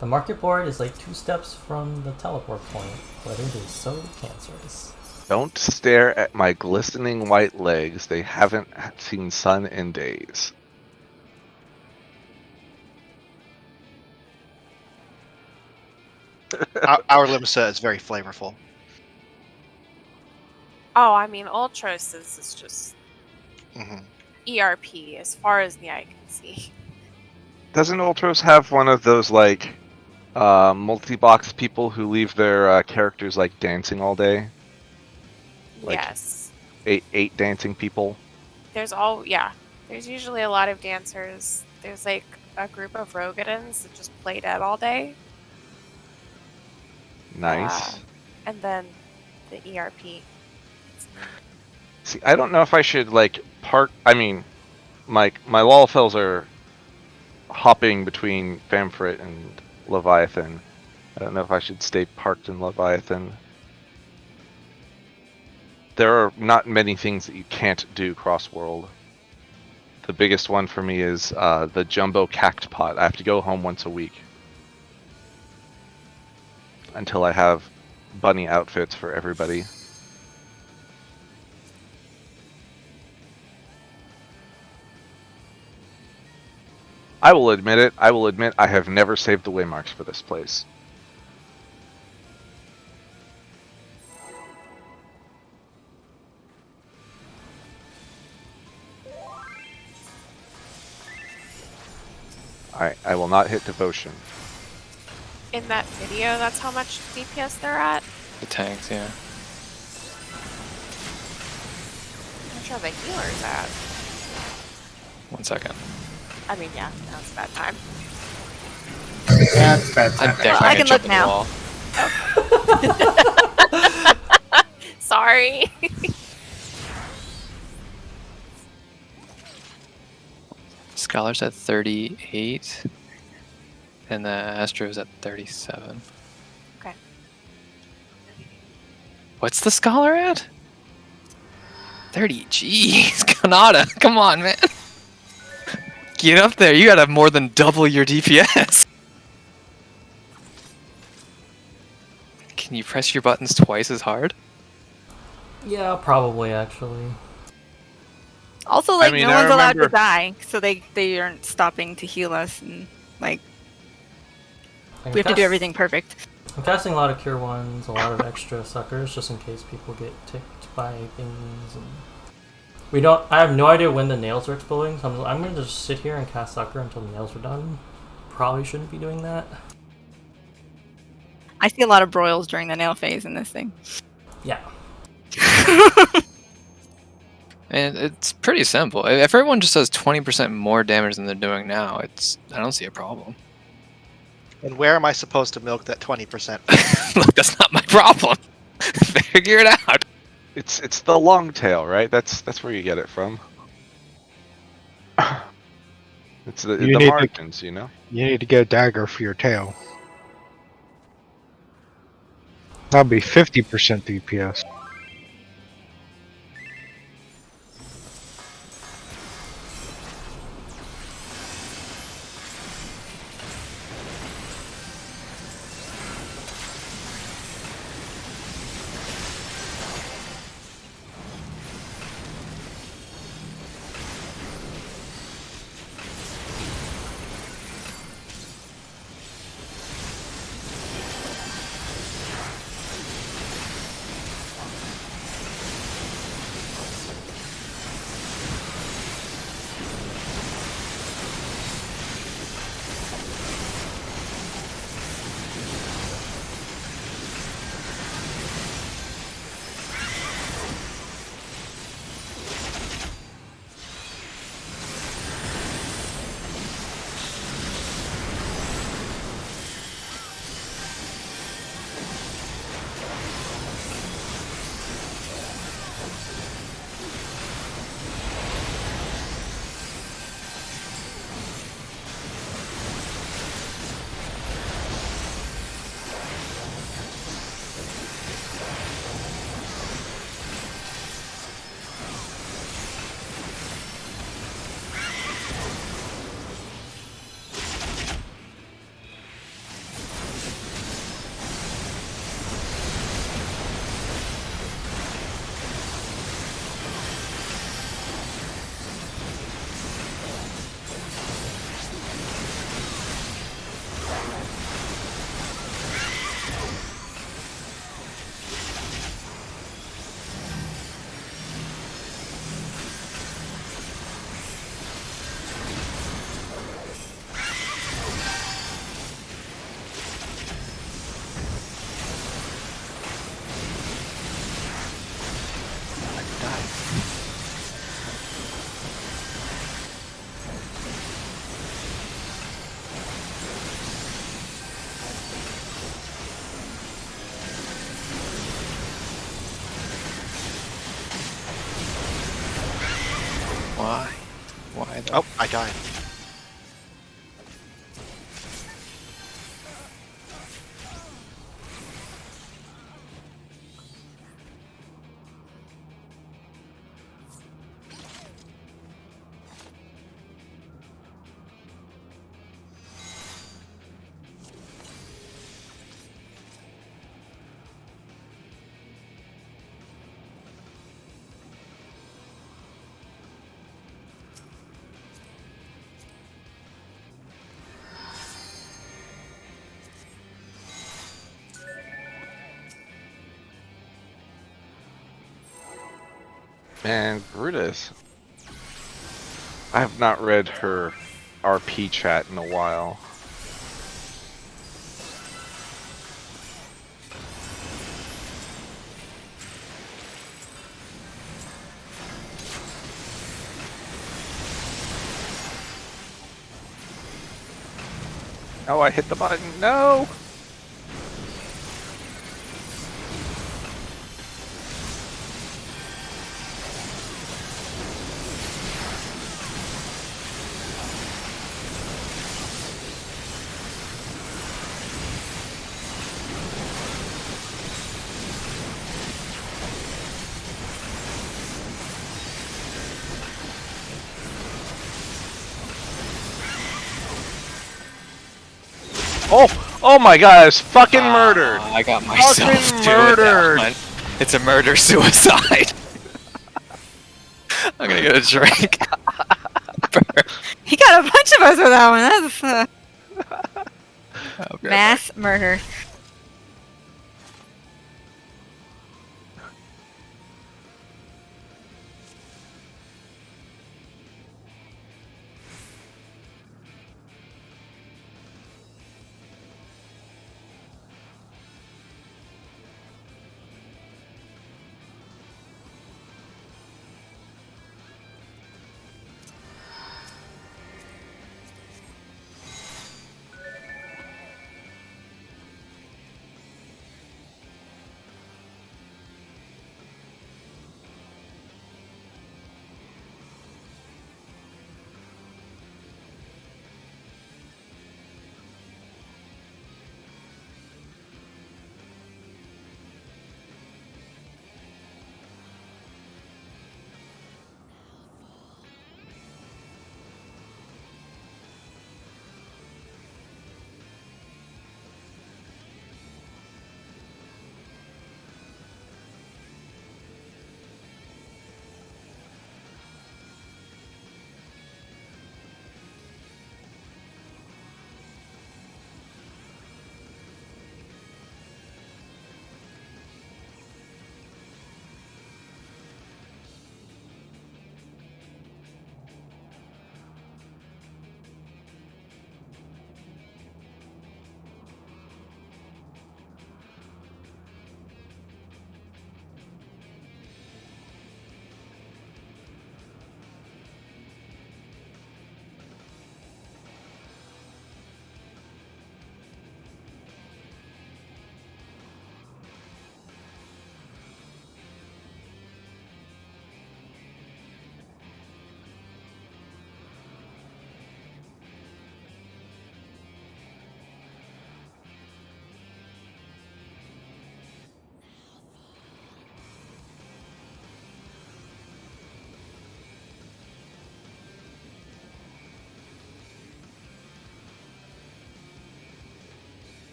The market board is like 2 steps from the teleport point, but it is so cancerous. Don't stare at my glistening white legs. They haven't seen sun in days. Our Limsa is very flavorful. Oh, I mean, Ultros is just Hmm. ERP as far as the eye can see. Doesn't Ultros have one of those like multi-box people who leave their characters like dancing all day? Like- Yes. Eight dancing people. There's usually a lot of dancers. There's like a group of Rogadins that just play dead all day. Nice. And then the ERP. See, I don't know if I should like park. I mean, my Lawfells are hopping between Famfrit and Leviathan. I don't know if I should stay parked in Leviathan. There are not many things that you can't do cross-world. The biggest one for me is the jumbo cact pot. I have to go home once a week until I have bunny outfits for everybody. I will admit it. I will admit I have never saved the waymarks for this place. I will not hit devotion. In that video, that's how much DPS they're at. The tanks, yeah. I'm sure the healer's at. 1 second. I mean, yeah, now's a bad time. Yeah, it's bad I'm time. definitely I gonna can jump look in the now. wall. Sorry. Scholar's at 38, and the Astro's at 37. Okay. What's the Scholar at? 30. Jeez, Kanata, come on, man. Get up there. You gotta have more than double your DPS. Can you press your buttons twice as hard? Yeah, probably actually. Also, like, mean, no I one's allowed to remember- die, so they aren't stopping to heal us, and like I we have to do cast- everything perfect. I'm casting a lot of Cure Ones, a lot of extra suckers, just in case people get ticked by things. And I have no idea when the nails are exploding, so I'm going to just sit here and cast Sucker until the nails are done. Probably shouldn't be doing that. I see a lot of broils during the nail phase in this thing. Yeah. And it's pretty simple. If everyone just does 20% more damage than they're doing now, I don't see a problem. And where am I supposed to milk that 20%? Look, that's not my problem. Figure it out. It's the long tail, right? That's where you get it from. It's the You need to- margins, you know. You need to get a dagger for your tail. That'll be 50% DPS. Why? Why though? Oh, I died. Man, Brutus. I have not read her RP chat in a while. Oh, I hit the button. No! Oh my god, I was fucking murdered! I got myself Fucking to murdered! it. That one. It's a murder suicide. I'm gonna get a drink. He got a bunch of us with that one. That's I'll be right back. mass murder.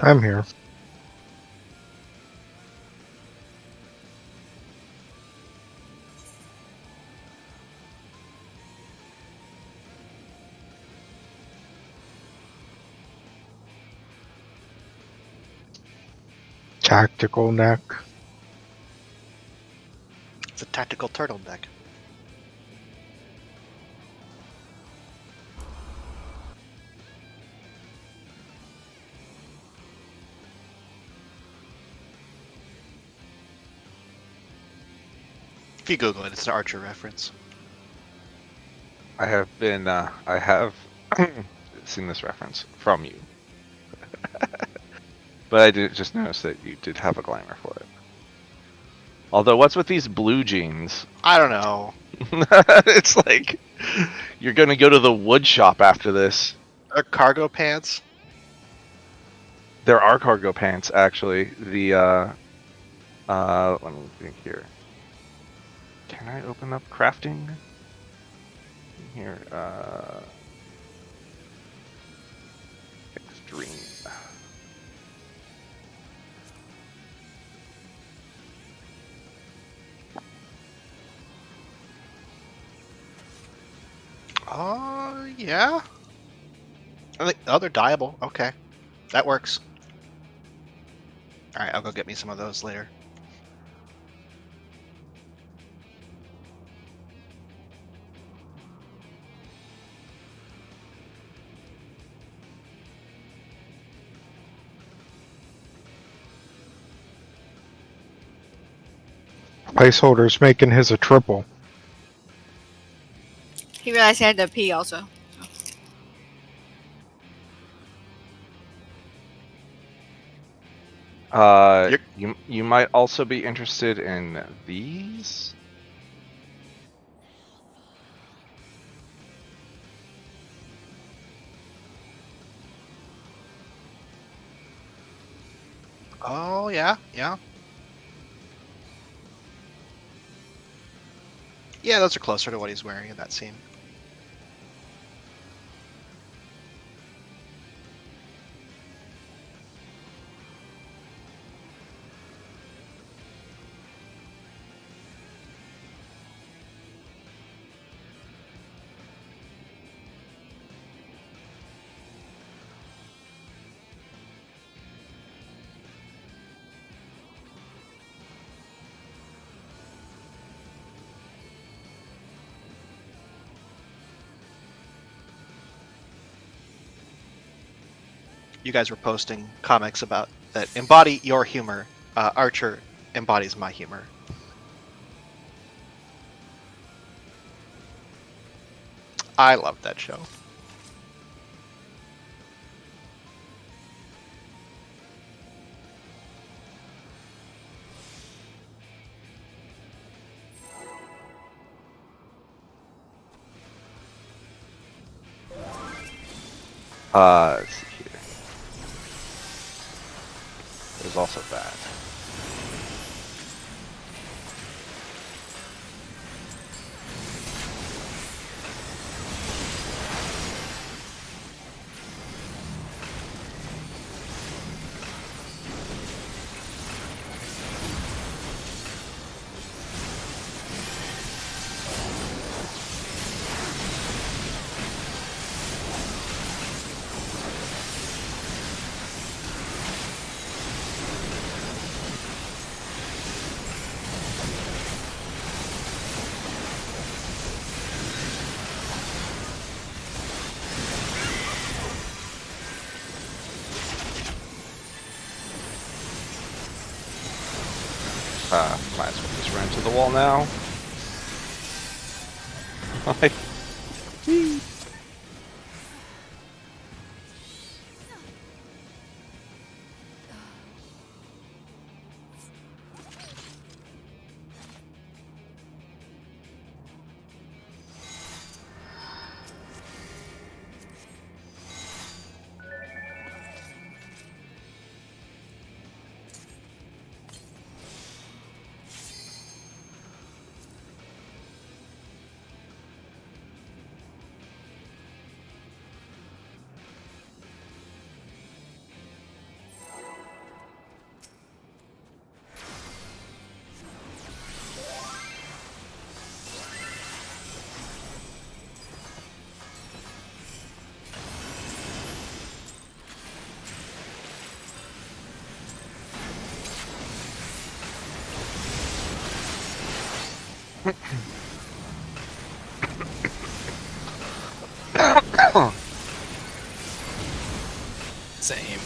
I'm here. Tactical neck. It's a tactical turtleneck. If you Google it, it's an Archer reference. I have been, I have seen this reference from you. But I did just notice that you did have a glamour for it. Although, what's with these blue jeans? I don't know. It's like, you're gonna go to the wood shop after this. Are cargo pants? There are cargo pants, actually. Let me think here. Can I open up crafting? Here, extreme. Yeah. I think, oh, they're dyeable. Okay. That works. Alright, I'll go get me some of those later. Placeholder's making his a triple. He realized he had to pee also. You might also be interested in these. Oh, yeah, yeah. Yeah, those are closer to what he's wearing in that scene. You guys were posting comics about that embody your humor. Archer embodies my humor. I love that show. Let's see here. There's also that. Might as well just run to the wall now. Like, Same.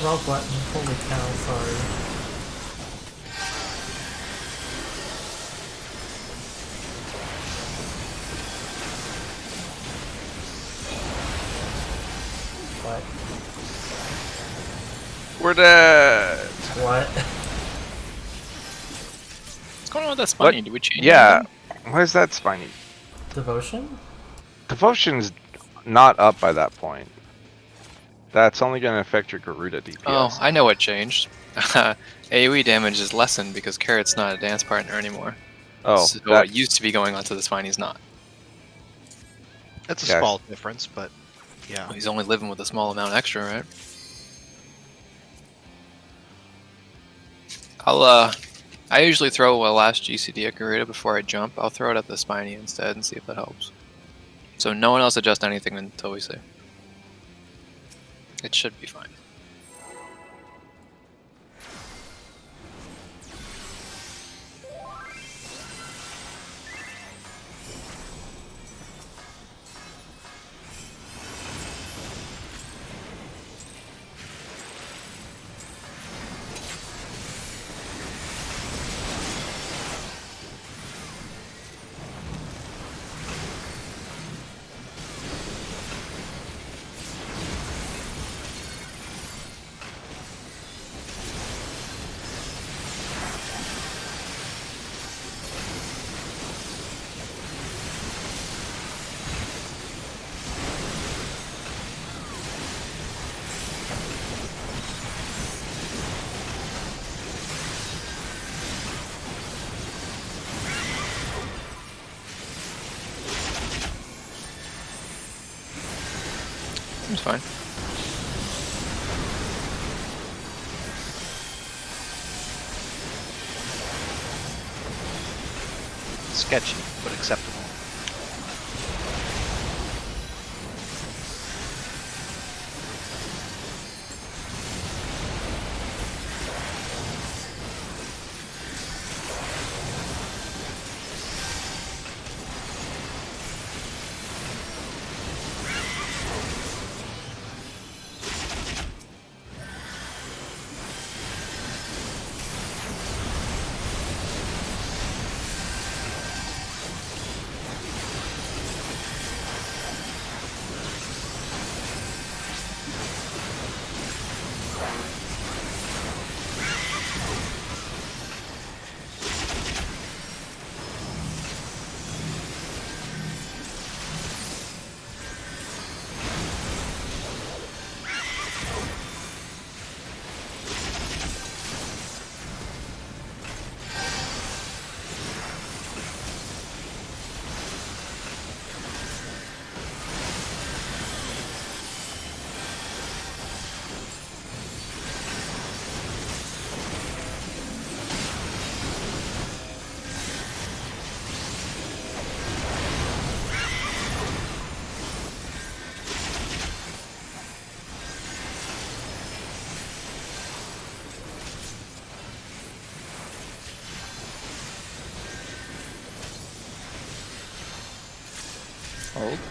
Wrong button. Holy cow, sorry. What? We're dead. What? What's going on with that spiny? Did we change Yeah. anything? Why is that spiny? Devotion? Devotion's not up by that point. That's only going to affect your Garuda DPS. Oh, I know what changed. AoE damage is lessened because Carrot's not a dance partner anymore. Oh, So that, what used to be going on to the spiny's not. That's a Yeah. small difference, but yeah. He's only living with a small amount extra, right? I usually throw a last GCD at Garuda before I jump. I'll throw it at the spiny instead and see if that helps. So no one else adjust anything until we see. It should be fine. Seems fine. Sketchy, but acceptable.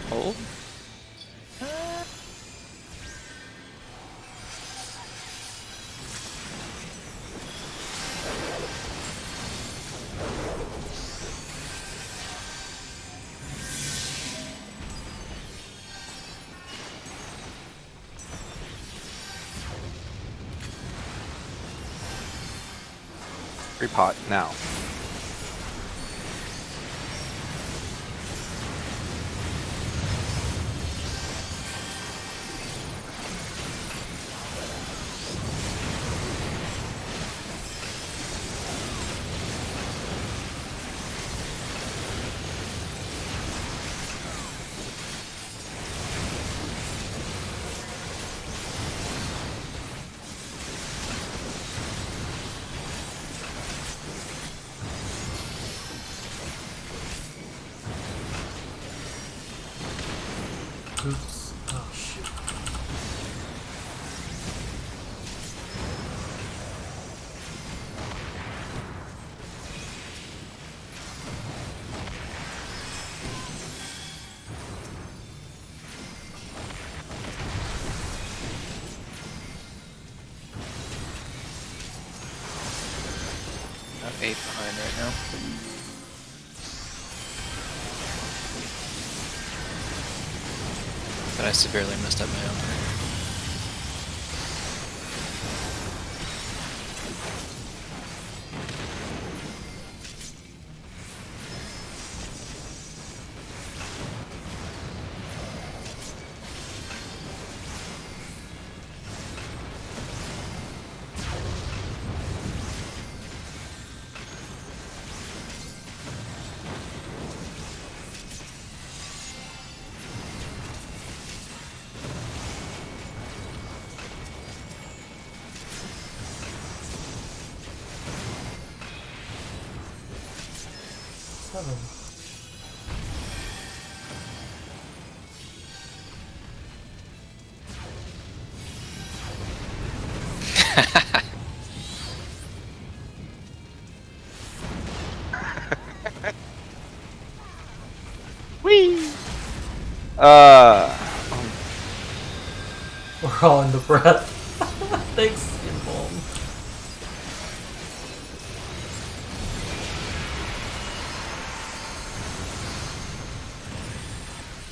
Hold. repot now. Oops. Oh shoot. I'm 8 behind right now. But I severely messed up my own. Seven. Whee! We're all in the breath. Thanks, Skinbone.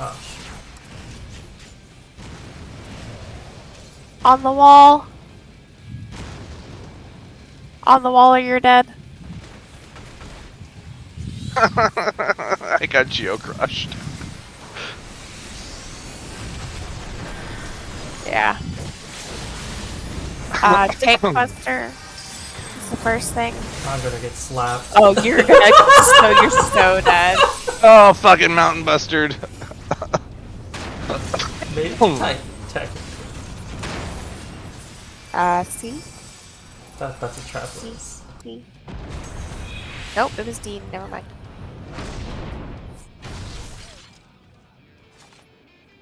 Oh shit. On the wall. On the wall or you're dead. I got geo crushed. Yeah. Tank Buster is the first thing. I'm gonna get slapped. Oh, you're gonna you're so dead. Oh, fucking mountain bustard. Maybe technically. C? That's a Travelers. D. Nope, it was D. Never mind.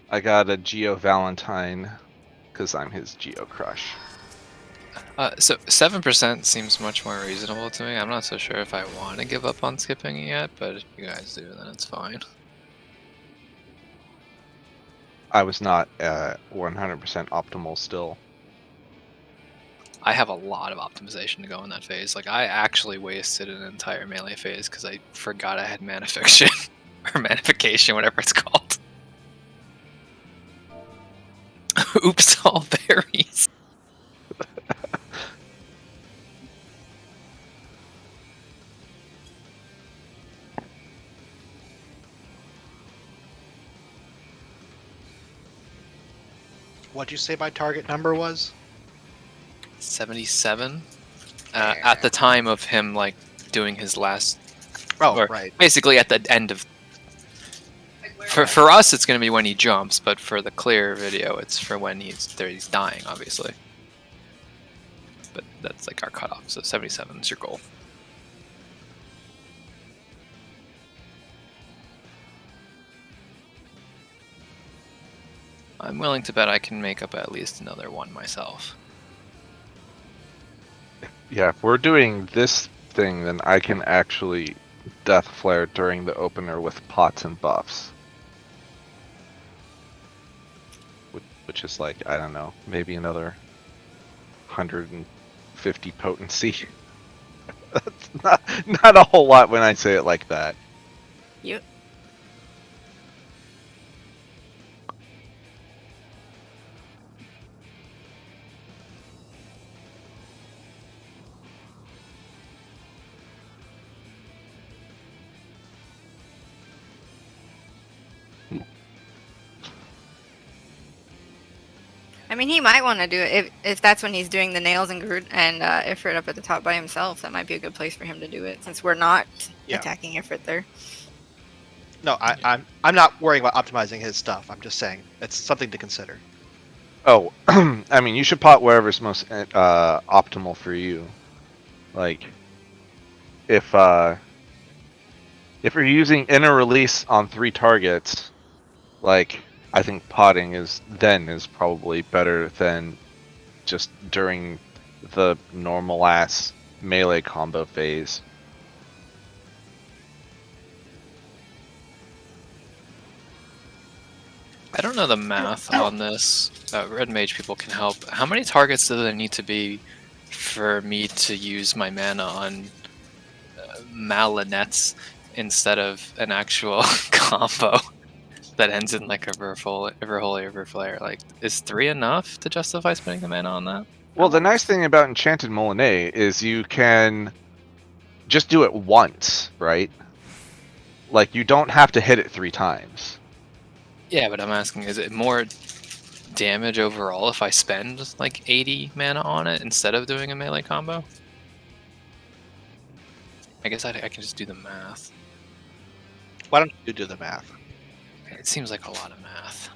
I got a Geo Valentine because I'm his Geo crush. So 7% seems much more reasonable to me. I'm not so sure if I want to give up on skipping it yet, but if you guys do, then it's fine. I was not 100% optimal still. I have a lot of optimization to go in that phase. Like, I actually wasted an entire melee phase because I forgot I had mana fiction. Or manification, whatever it's called. Oops, all berries. What'd you say my target number was? 77. At the time of him, like, doing his last... Oh, or right. basically at the end of... For us, it's going to be when he jumps, but for the clear video, it's for when he's dying, obviously. But that's like our cutoff, so 77 is your goal. I'm willing to bet I can make up at least another one myself. Yeah, if we're doing this thing, then I can actually Death Flare during the opener with pots and buffs. Which is like, I don't know, maybe another 150 potency. That's not a whole lot when I say it like that. You. I mean, he might want to do it if that's when he's doing the nails and Ifrit up at the top by himself. That might be a good place for him to do it, since we're not attacking Ifrit there. No, I'm not worrying about optimizing his stuff. I'm just saying it's something to consider. Oh, I mean, you should pot wherever's most optimal for you. Like, if you're using inner release on 3 targets, like, I think potting is probably better than just during the normal ass melee combo phase. I don't know the math on this. Red Mage people can help. How many targets do there need to be for me to use my mana on Malinets instead of an actual combo that ends in like a Everholy, Everflare? Like, is 3 enough to justify spending the mana on that? Well, the nice thing about Enchanted Molinet is you can just do it once, right? Like, you don't have to hit it 3 times. Yeah, but I'm asking, is it more damage overall if I spend like 80 mana on it instead of doing a melee combo? I guess I can just do the math. Why don't you do the math? It seems like a lot of math.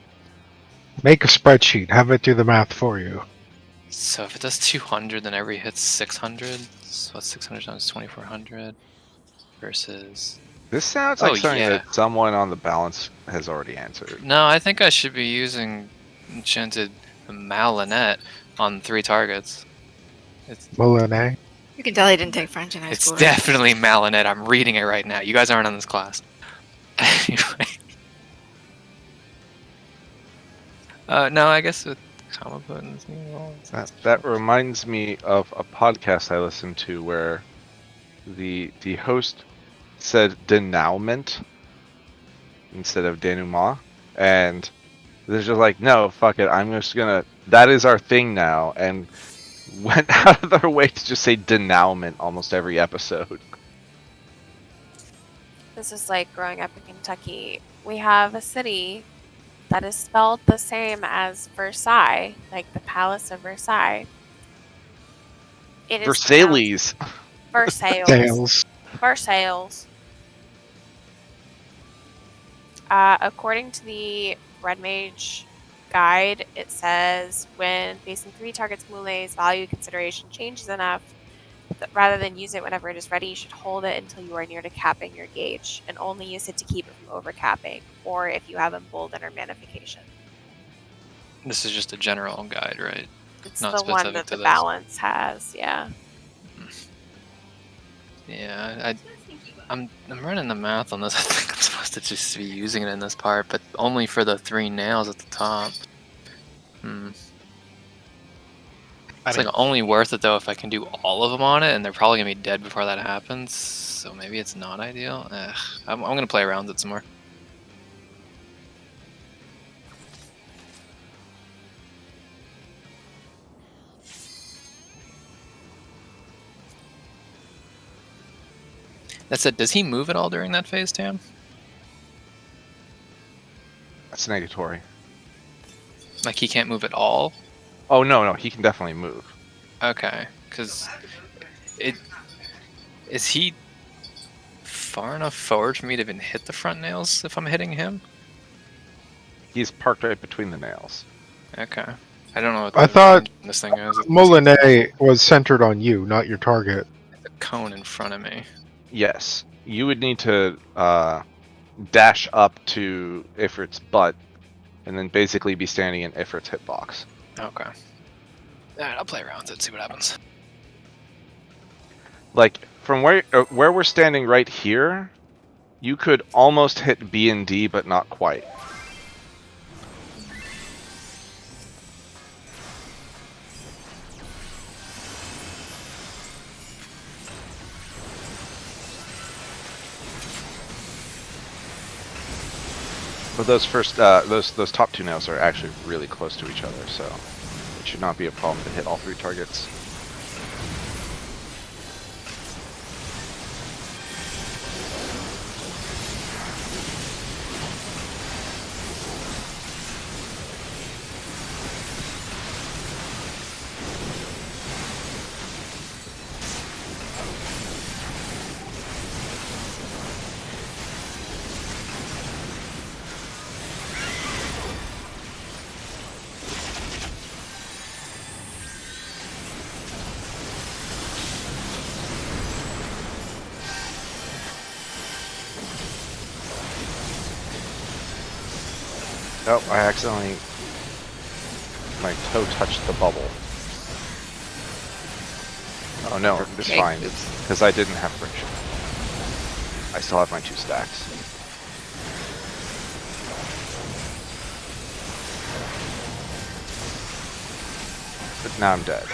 Make a spreadsheet. Have it do the math for you. So if it does 200, then every hit's 600. So what's 600 times 2400 versus... This sounds like Oh, something yeah. that someone on the balance has already answered. No, I think I should be using Enchanted Malinet on 3 targets. Molinet. You can tell he didn't take French in high It's school. right? definitely Malinet. I'm reading it right now. You guys aren't on this class. Anyway. No, I guess with comma buttons. That reminds me of a podcast I listened to where the host said denouement instead of denouement, and they're just like, no, fuck it, I'm just gonna, that is our thing now, and went out of their way to just say denouement almost every episode. This is like growing up in Kentucky. We have a city that is spelled the same as Versailles, like the Palace of Versailles. It is Versailles. Versailles. Sales. Versailles. According to the Red Mage guide, it says when facing 3 targets, Moulet's value consideration changes enough that rather than use it whenever it is ready, you should hold it until you are near to capping your gauge and only use it to keep it from overcapping, or if you have embolden or manification. This is just a general guide, right? It's Not the one specific that to the this. balance has, yeah. Yeah, I'm running the math on this. I think I'm supposed to just be using it in this part, but only for the 3 nails at the top. It's like only worth it though if I can do all of them on it, and they're probably gonna be dead before that happens. So maybe it's not ideal. I'm gonna play around with it some more. That said, does he move at all during that phase, Tam? That's negatory. Like he can't move at all? Oh no, he can definitely move. Okay, because is he far enough forward for me to even hit the front nails if I'm hitting him? He's parked right between the nails. Okay. I don't know what I thought this thing is. Molinet was centered on you, not your target. The cone in front of me. Yes, you would need to dash up to Ifrit's butt, and then basically be standing in Ifrit's hitbox. Okay. Alright, I'll play around with it, see what happens. Like, from where we're standing right here, you could almost hit B and D, but not quite. But those first, those top 2 nails are actually really close to each other, so it should not be a problem to hit all 3 targets. Oh, I accidentally... My toe touched the bubble. Oh no, it's Okay. fine. Oops. Because I didn't have friction. I still have my 2 stacks. But now I'm dead.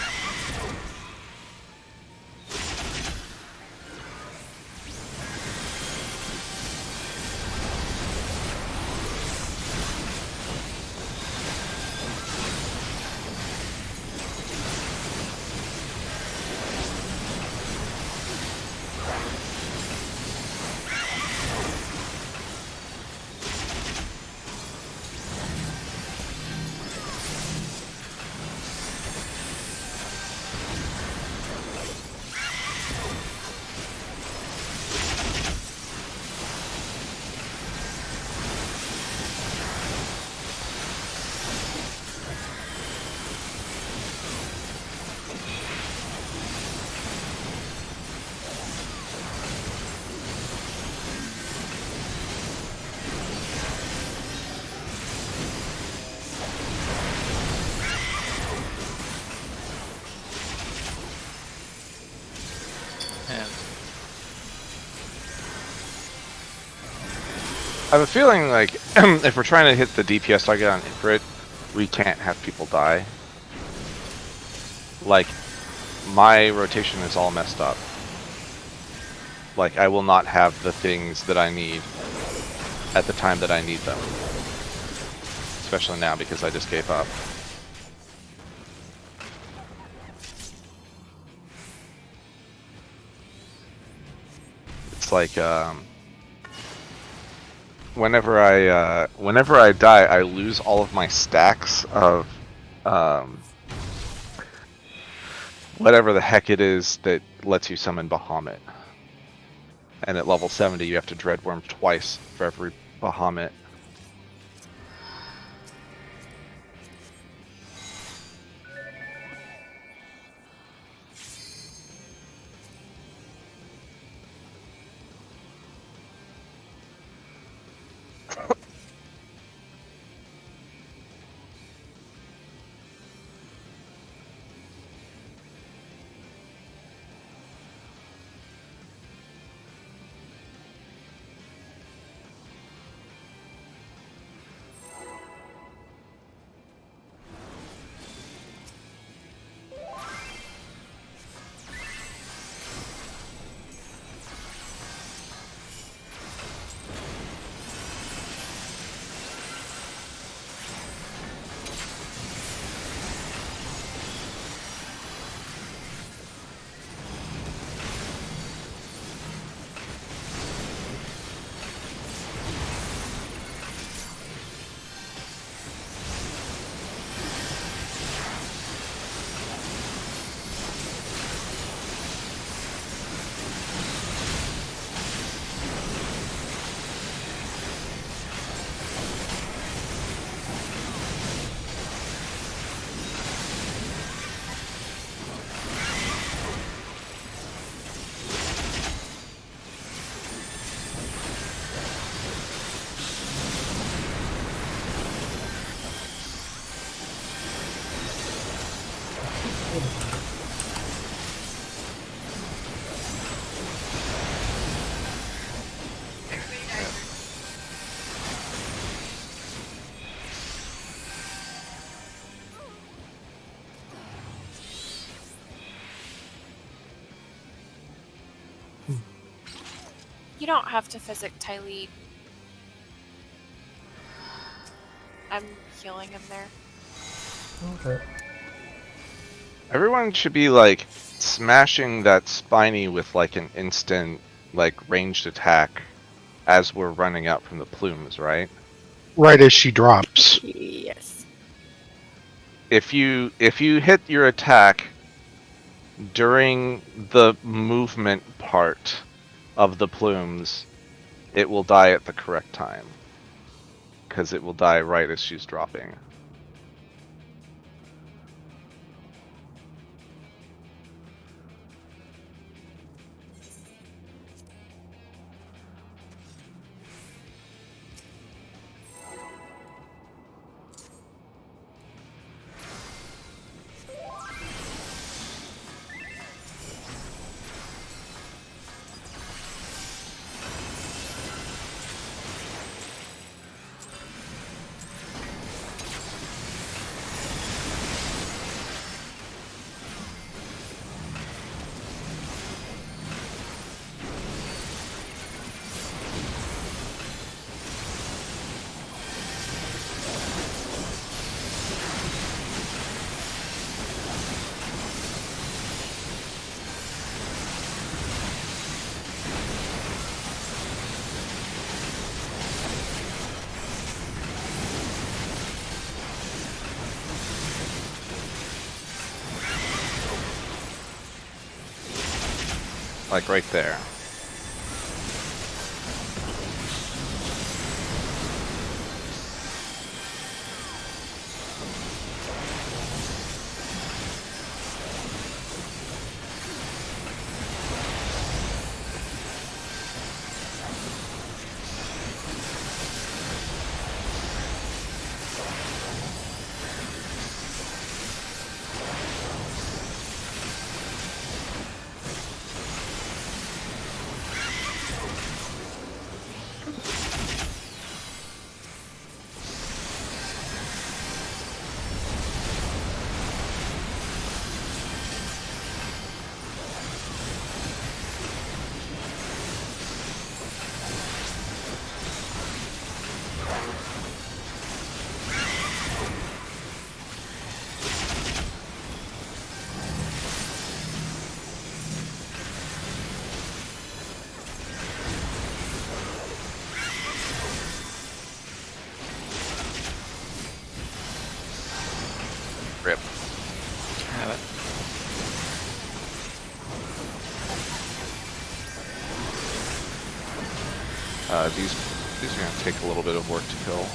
And I have a feeling like if we're trying to hit the DPS target on Ifrit, we can't have people die. Like, my rotation is all messed up. Like, I will not have the things that I need at the time that I need them. Especially now because I just gave up. It's like, whenever I die, I lose all of my stacks of, whatever the heck it is that lets you summon Bahamut. And at level 70, you have to Dreadworm twice for every Bahamut. You don't have to physic Tylee. I'm healing him there. Okay. Everyone should be like smashing that spiny with like an instant like ranged attack as we're running out from the plumes, right? Right as she drops. Yes. If you hit your attack during the movement part of the plumes, it will die at the correct time. Because it will die right as she's dropping. Like right there. Rip. Have it. These are gonna take a little bit of work to kill.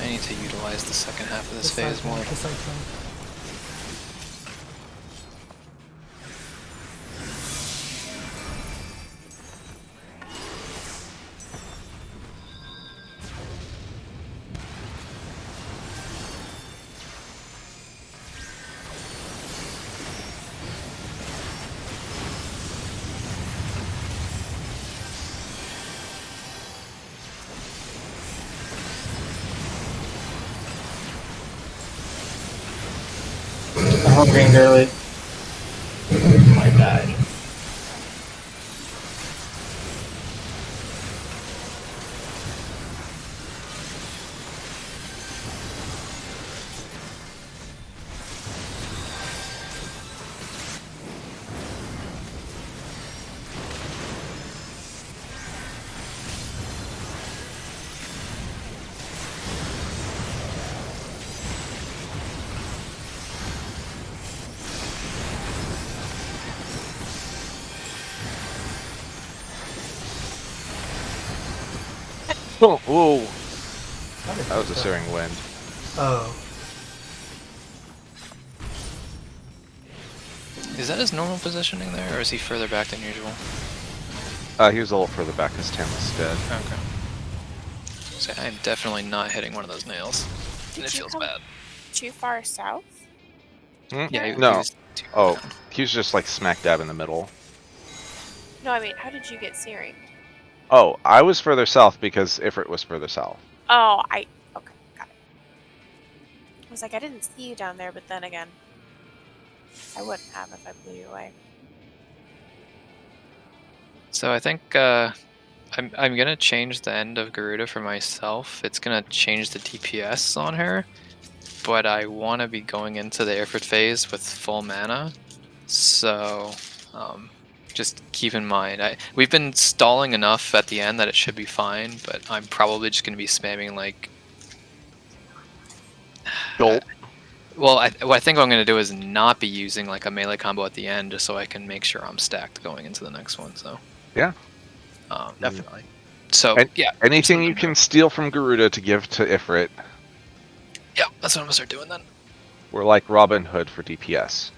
I need to utilize the second half of this The phase cyclone, more. the cyclone. I'm hungry early. My bad. Oh, whoa! How did That was a that- searing wind. Oh, Is that his normal positioning there, or is he further back than usual? He was a little further back because Tam was dead. Okay. So I'm definitely not hitting one of those nails. And it Did you feels come bad. too far south? Hmm? Yeah, he No. was too far Oh, down. he was just like smack dab in the middle. No, I mean, how did you get searing? Oh, I was further south because Ifrit was further south. Oh, okay, got it. I was like, I didn't see you down there, but then again, I wouldn't have if I blew you away. So I think I'm gonna change the end of Garuda for myself. It's gonna change the DPS on her, but I want to be going into the Airford phase with full mana. So just keep in mind, we've been stalling enough at the end that it should be fine. But I'm probably just gonna be spamming like. Jolt. Well, what I think what I'm going to do is not be using like a melee combo at the end, just so I can make sure I'm stacked going into the next one. So Yeah. Definitely. So And yeah, anything so you can steal from Garuda to give to Ifrit. Yeah, that's what I'm gonna start doing then. We're like Robin Hood for DPS.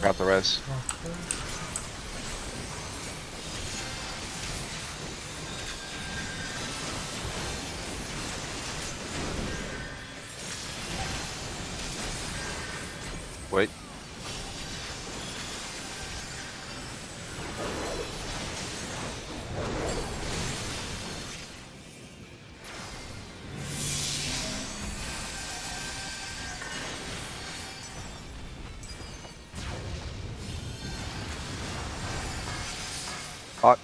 Got the res. Wait. Hot.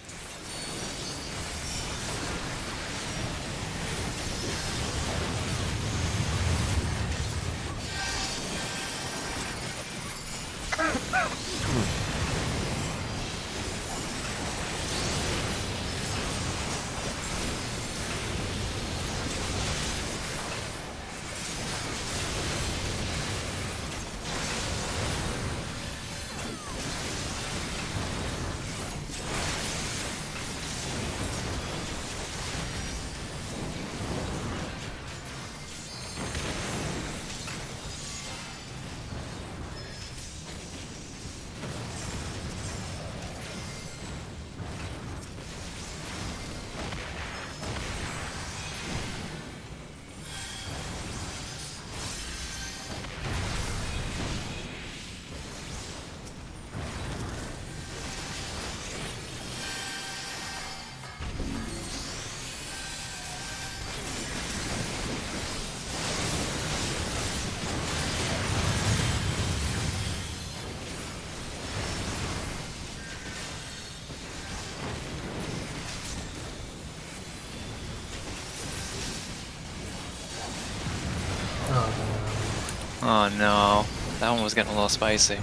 Oh no, that one was getting a little spicy. Yeah.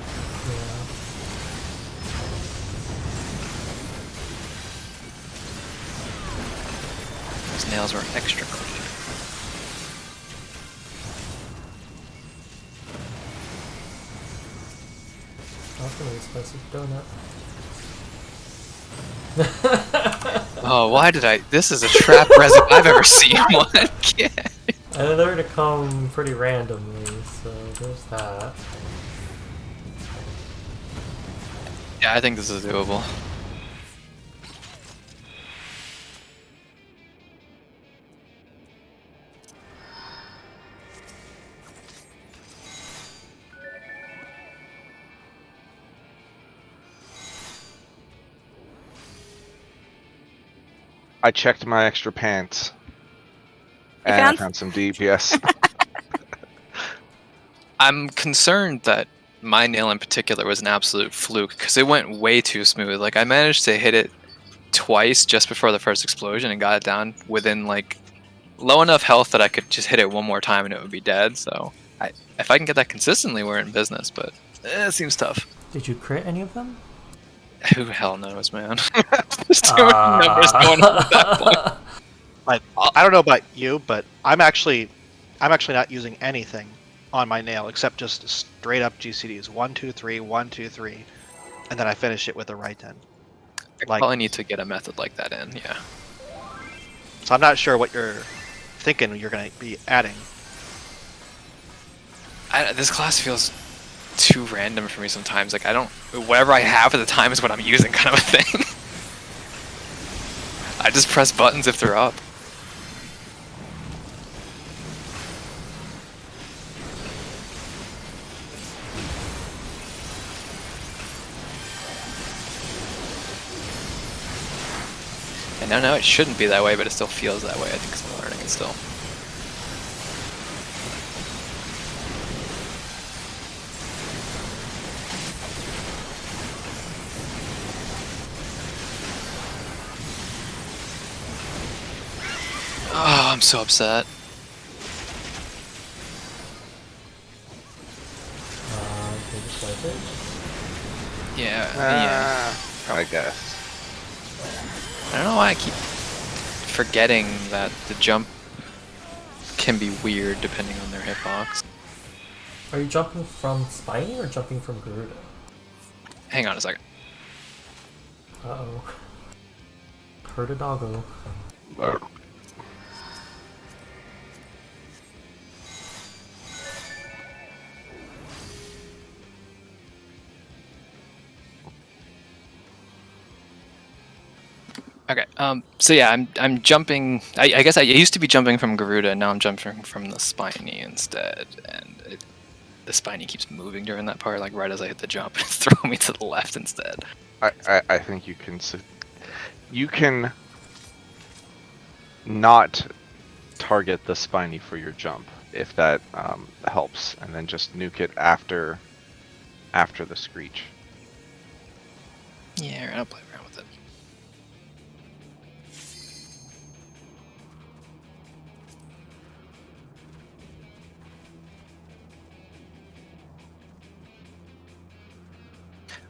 Those nails were extra clean. That's gonna be a spicy donut. Oh, why did I? This is a trap resin I've ever seen one. Yeah. And they're to come pretty randomly, so there's that. Yeah, I think this is doable. I checked my extra pants. You And I found- found some DPS. I'm concerned that my nail in particular was an absolute fluke because it went way too smooth. Like I managed to hit it twice just before the first explosion and got it down within like low enough health that I could just hit it one more time and it would be dead. So if I can get that consistently, we're in business. But it seems tough. Did you crit any of them? Who the hell knows, man? There's too many numbers going on at that point. Like, I don't know about you, but I'm actually not using anything on my nail except just straight up GCDs. 1, 2, 3, 1, 2, 3, and then I finish it with a right end. I probably need to get a method like that in. Yeah. So I'm not sure what you're thinking you're going to be adding. This class feels too random for me sometimes. Like whatever I have at the time is what I'm using, kind of a thing. I just press buttons if they're up. And no, it shouldn't be that way, but it still feels that way. I think 'cause I'm learning it still. Oh, I'm so upset. Can you just wipe it? Yeah. I guess. I don't know why I keep forgetting that the jump can be weird depending on their hitbox. Are you jumping from Spiny or jumping from Garuda? Hang on a second. Uh-oh. Heard a doggo. Okay. So yeah, I'm jumping. I guess I used to be jumping from Garuda, and now I'm jumping from the Spiny instead. And the Spiny keeps moving during that part, like right as I hit the jump, it's throwing me to the left instead. I think you can not target the Spiny for your jump if that helps, and then just nuke it after the screech. Yeah, I'll play around with it.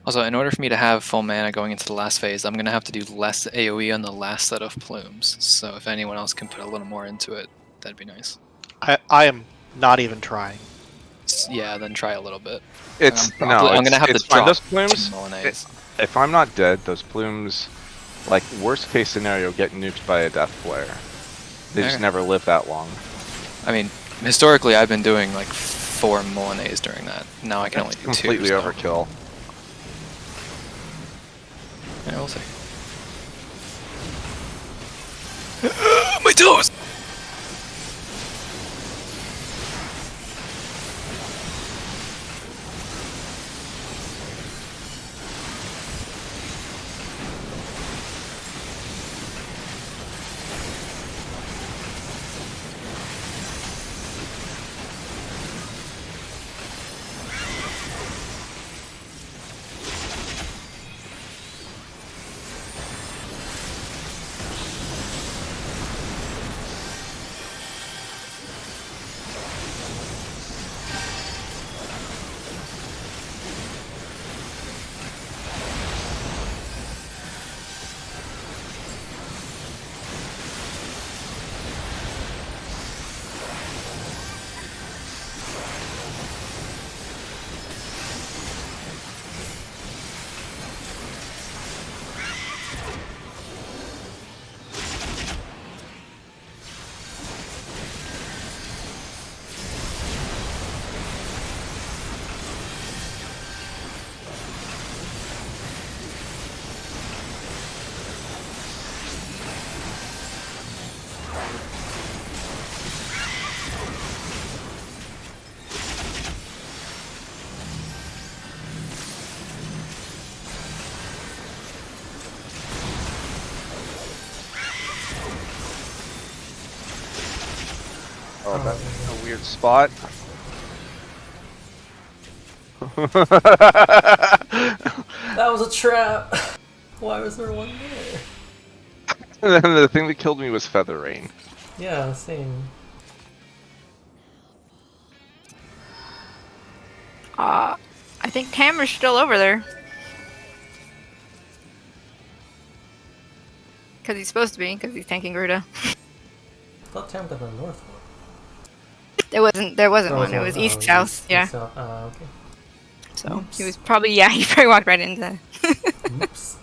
Also, in order for me to have full mana going into the last phase, I'm going to have to do less AoE on the last set of plumes. So if anyone else can put a little more into it, that'd be nice. I am not even trying. Yeah, then try a little bit. It's I'm no, going to have to it's fine. drop Those plumes. 2 Milanese. If I'm not dead, those plumes, like worst case scenario, get nuked by a death flare. They just Okay. never live that long. I mean, historically, I've been doing like 4 Milanese during that. Now I can only do 2. Completely so- overkill. Yeah, we'll see. My toes! Oh, that's a weird spot. That was a trap! Why was there one there? And then the thing that killed me was Feather Rain. Yeah, same. I think Hammer's still over there. Because he's supposed to be, because he's tanking Gruta. I thought Tam got the north one. There wasn't one. It was east south. Yeah. East, south. Okay. So Oops. he was probably he probably walked right into. Oops.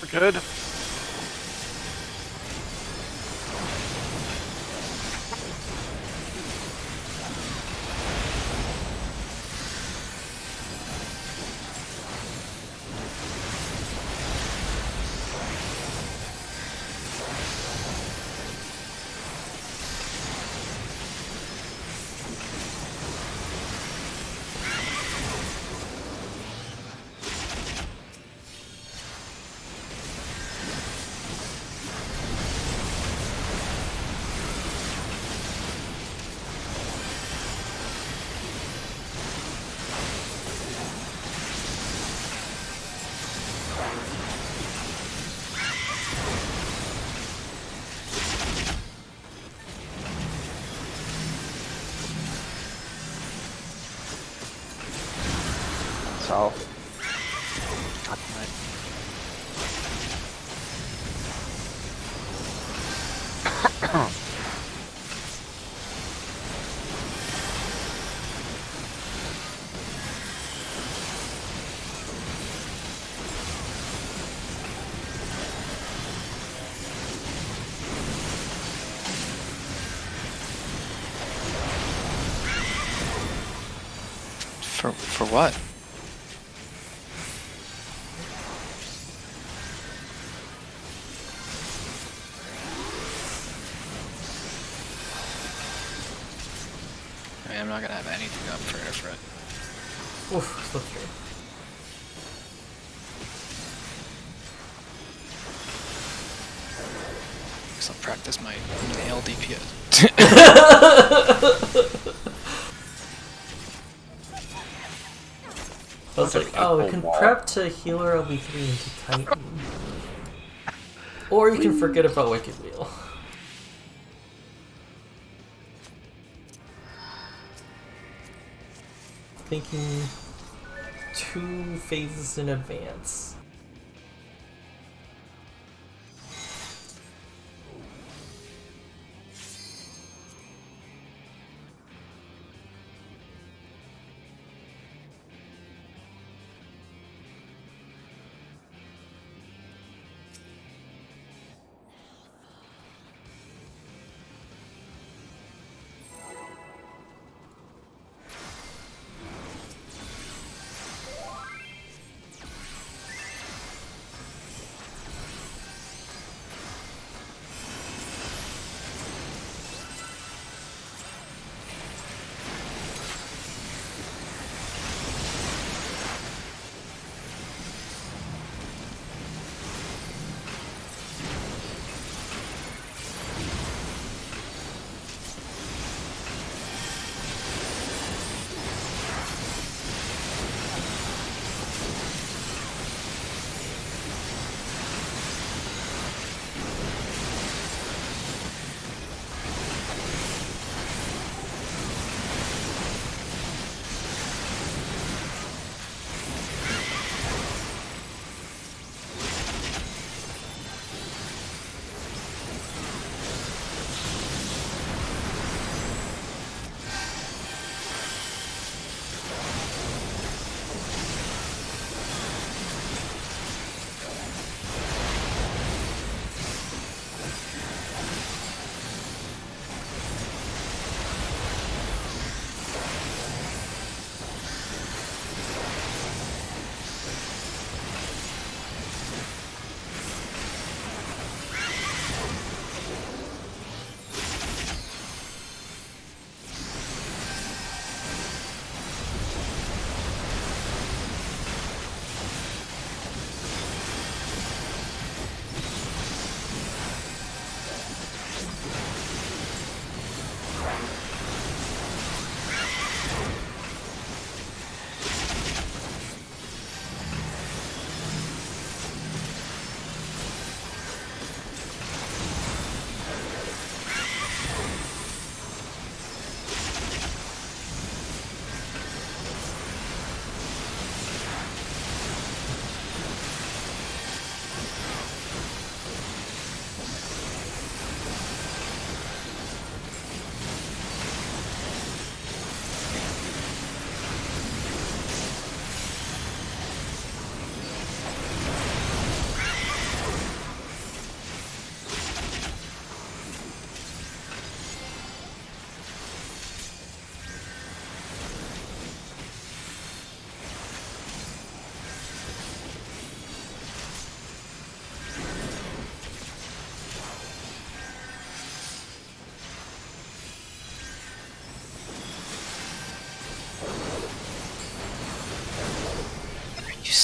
We're good. South. For what? I mean, I'm not gonna have anything up for Ifrit. Oof, slipstream. Guess I'll practice my nail DPS. I was like, oh, we can prep to healer LB3 into Titan. Or you can forget about Wicked Wheel. Thinking 2 phases in advance.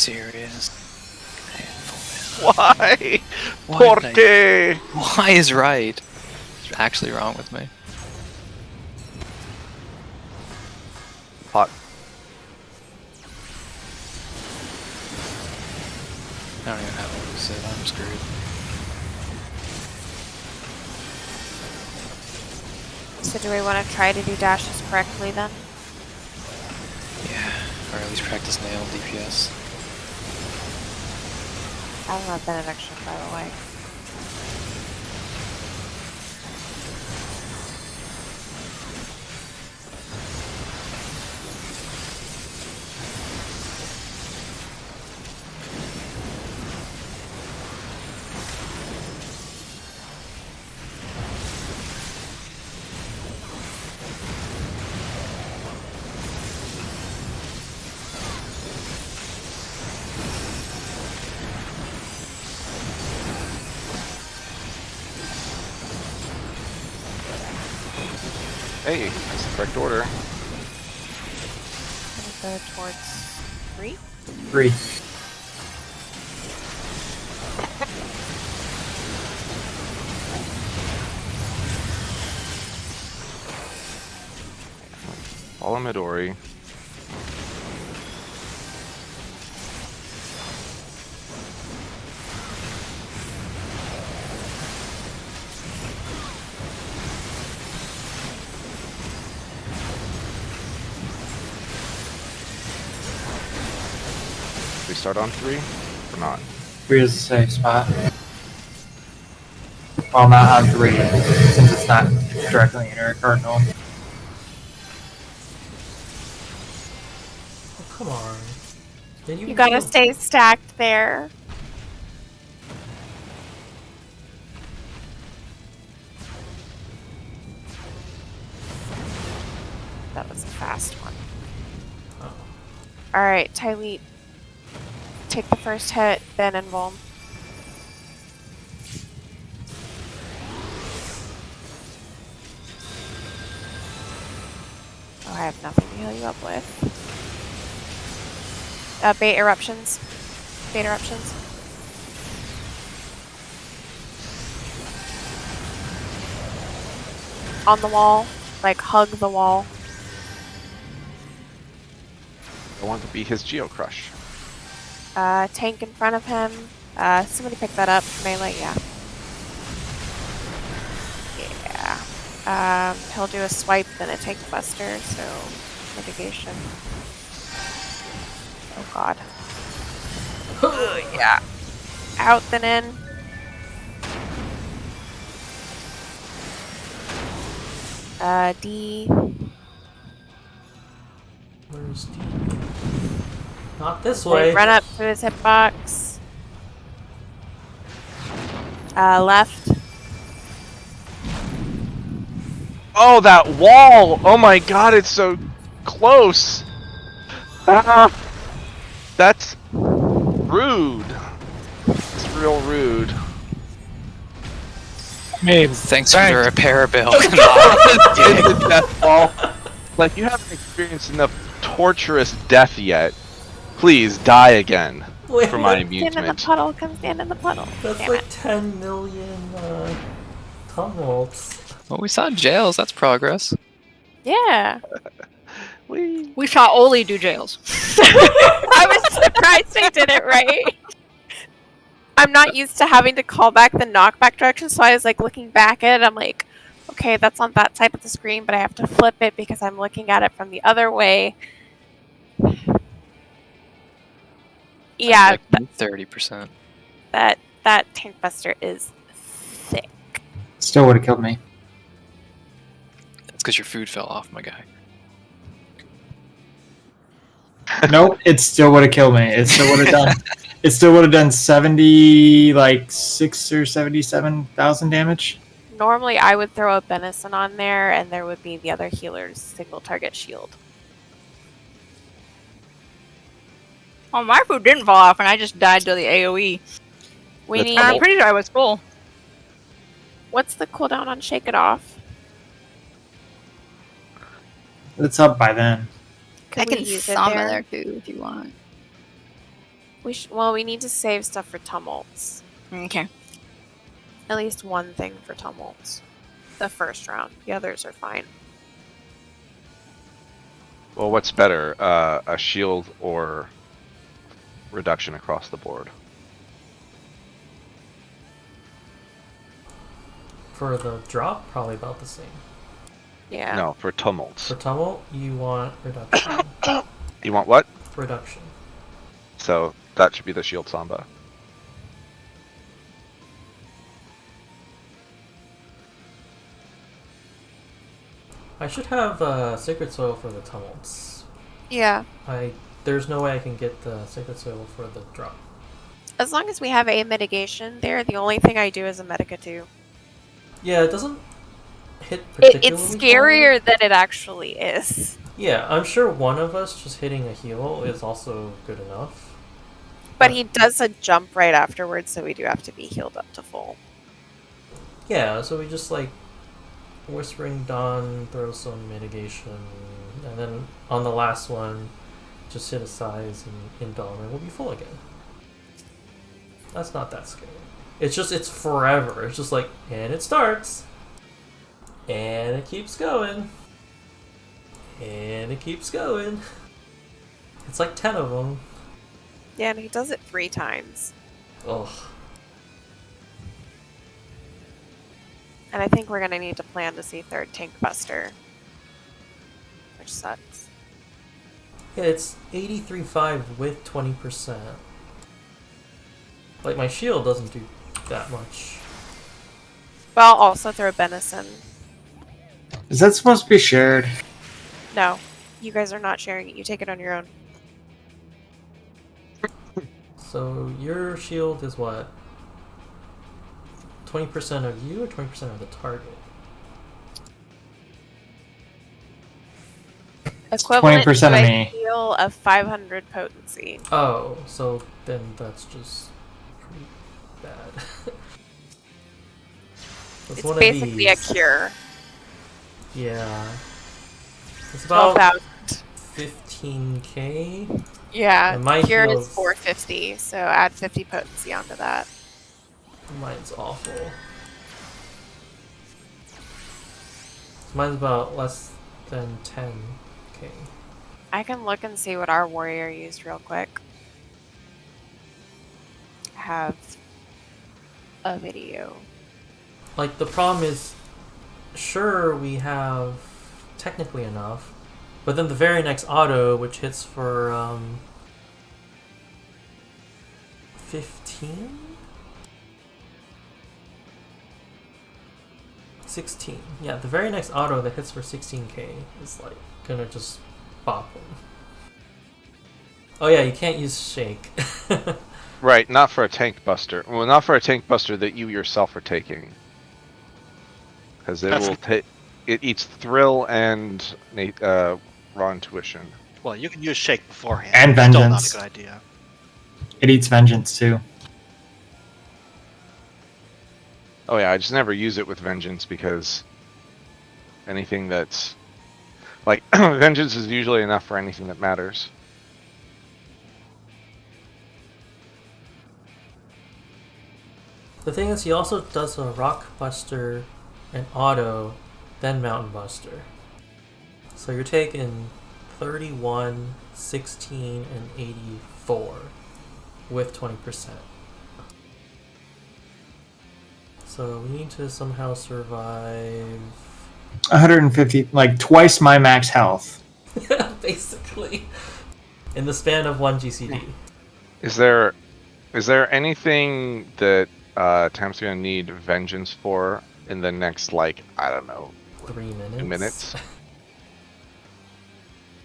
serious? Why? Why did Porque? Why is right? What's actually wrong with me? Hot. I don't even have what to say. I'm screwed. So do we want to try to do dashes correctly then? Yeah, or at least practice nail DPS. I don't have benediction, by the way. Hey, that's the correct order. I'm gonna go towards 3. 3. Follow Midori. We start on 3 or not? 3 is a safe spot. Well, not on 3, since it's not directly in a cardinal. Oh, come on. Did You gotta stay stacked there. That was a fast one. Oh. Alright, Tyleet. Take the first hit, then invuln. Oh, I have nothing to heal you up with. Bait eruptions. Bait eruptions. On the wall. Like, hug the wall. I want to be his Geo Crush. Tank in front of him. Somebody pick that up. Melee, yeah. Yeah. He'll do a swipe, then a tank buster, so mitigation. Oh god. Yeah. Out then in. D. Where's D? Not this Like, way. run up to his hitbox. Left. Oh, that wall! Oh my god, it's so close! Ah, that's rude. It's real rude. Thanks for the repair bill. It's a death wall. Like, you haven't experienced enough torturous death yet. Please die again Wait, for my Stand in the amusement. puddle. Come stand in the puddle. that's Damn like it. 10 million tumults. Well, we saw jails. That's progress. Yeah. Whee. We saw Oli do jails. I was surprised I did it right. I'm not used to having to call back the knockback direction, so I was like looking back at it. I'm like, okay, that's on that side of the screen, but I have to flip it because I'm looking at it from the other way. Yeah, 30%. that tank buster is thick. Still would have killed me. It's because your food fell off, my guy. Nope, it still would have killed me. It still would have done. It still would have done 76 or 77,000 damage. Normally, I would throw a Benison on there, and there would be the other healer's single target shield. Oh, my food didn't fall off, and I just died to the AoE. We That's need. I'm pretty sure I was full. What's the cooldown on Shake It Off? It's up by then. I we can use it summon there too if you want. We need to save stuff for tumults. Okay. At least one thing for tumults. The first round. The others are fine. Well, what's better, a shield or reduction across the board? For the drop, probably about the same. Yeah. No, for tumults. For tumult, you want reduction. You want what? Reduction. So that should be the shield samba. I should have Sacred Soil for the tumults. Yeah. There's no way I can get the Sacred Soil for the drop. As long as we have a mitigation there, the only thing I do is a Medica 2. Yeah, it doesn't hit particularly It's scarier than it actually is. Yeah, I'm sure one of us just hitting a heal is also good enough. But he does a jump right afterwards, so we do have to be healed up to full. Yeah, so we just like Whispering Dawn, throw some mitigation, and then on the last one, just hit a size and Indulger, we'll be full again. That's not that scary. It's forever. It's just like, and it starts, and it keeps going, and it keeps going. It's like 10 of them. Yeah, and he does it 3 times. Ugh. And I think we're going to need to plan to see 3rd Tank Buster. Which sucks. Yeah, it's 83.5 with 20%. Like, my shield doesn't do that much. But I'll also throw Benison. Is that supposed to be shared? No, you guys are not sharing it. You take it on your own. So, your shield is what? 20% of you or 20% of the target? Equivalent 20% to of a me. heal of 500 potency. Oh, so then that's just pretty bad. That's It's one basically of a these. cure. Yeah. It's about 12,000. 15k. Yeah, And my cure heal's- is 450, so add 50 potency onto that. Mine's awful. Mine's about less than 10k. I can look and see what our warrior used real quick. I have a video. Like, the problem is, sure, we have technically enough, but then the very next auto, which hits for 15? 16. Yeah, the very next auto that hits for 16k is like gonna just bop them. Oh yeah, you can't use Shake. Right, not for a tank buster. Well, not for a tank buster that you yourself are taking. Because it will take. It eats Thrill and Raw Intuition. Well, you can use Shake beforehand. And Still not Vengeance. a good idea. It eats Vengeance too. Oh yeah, I just never use it with Vengeance because anything that's like Vengeance is usually enough for anything that matters. The thing is, he also does a Rock Buster, an auto, then Mountain Buster. So you're taking 31, 16, and 84 with 20%. So we need to somehow survive. 150, like twice my max health. Basically. In the span of 1 GCD. Is there anything that Tam's gonna need Vengeance for in the next, like, I don't know, 3 minutes. 2 minutes?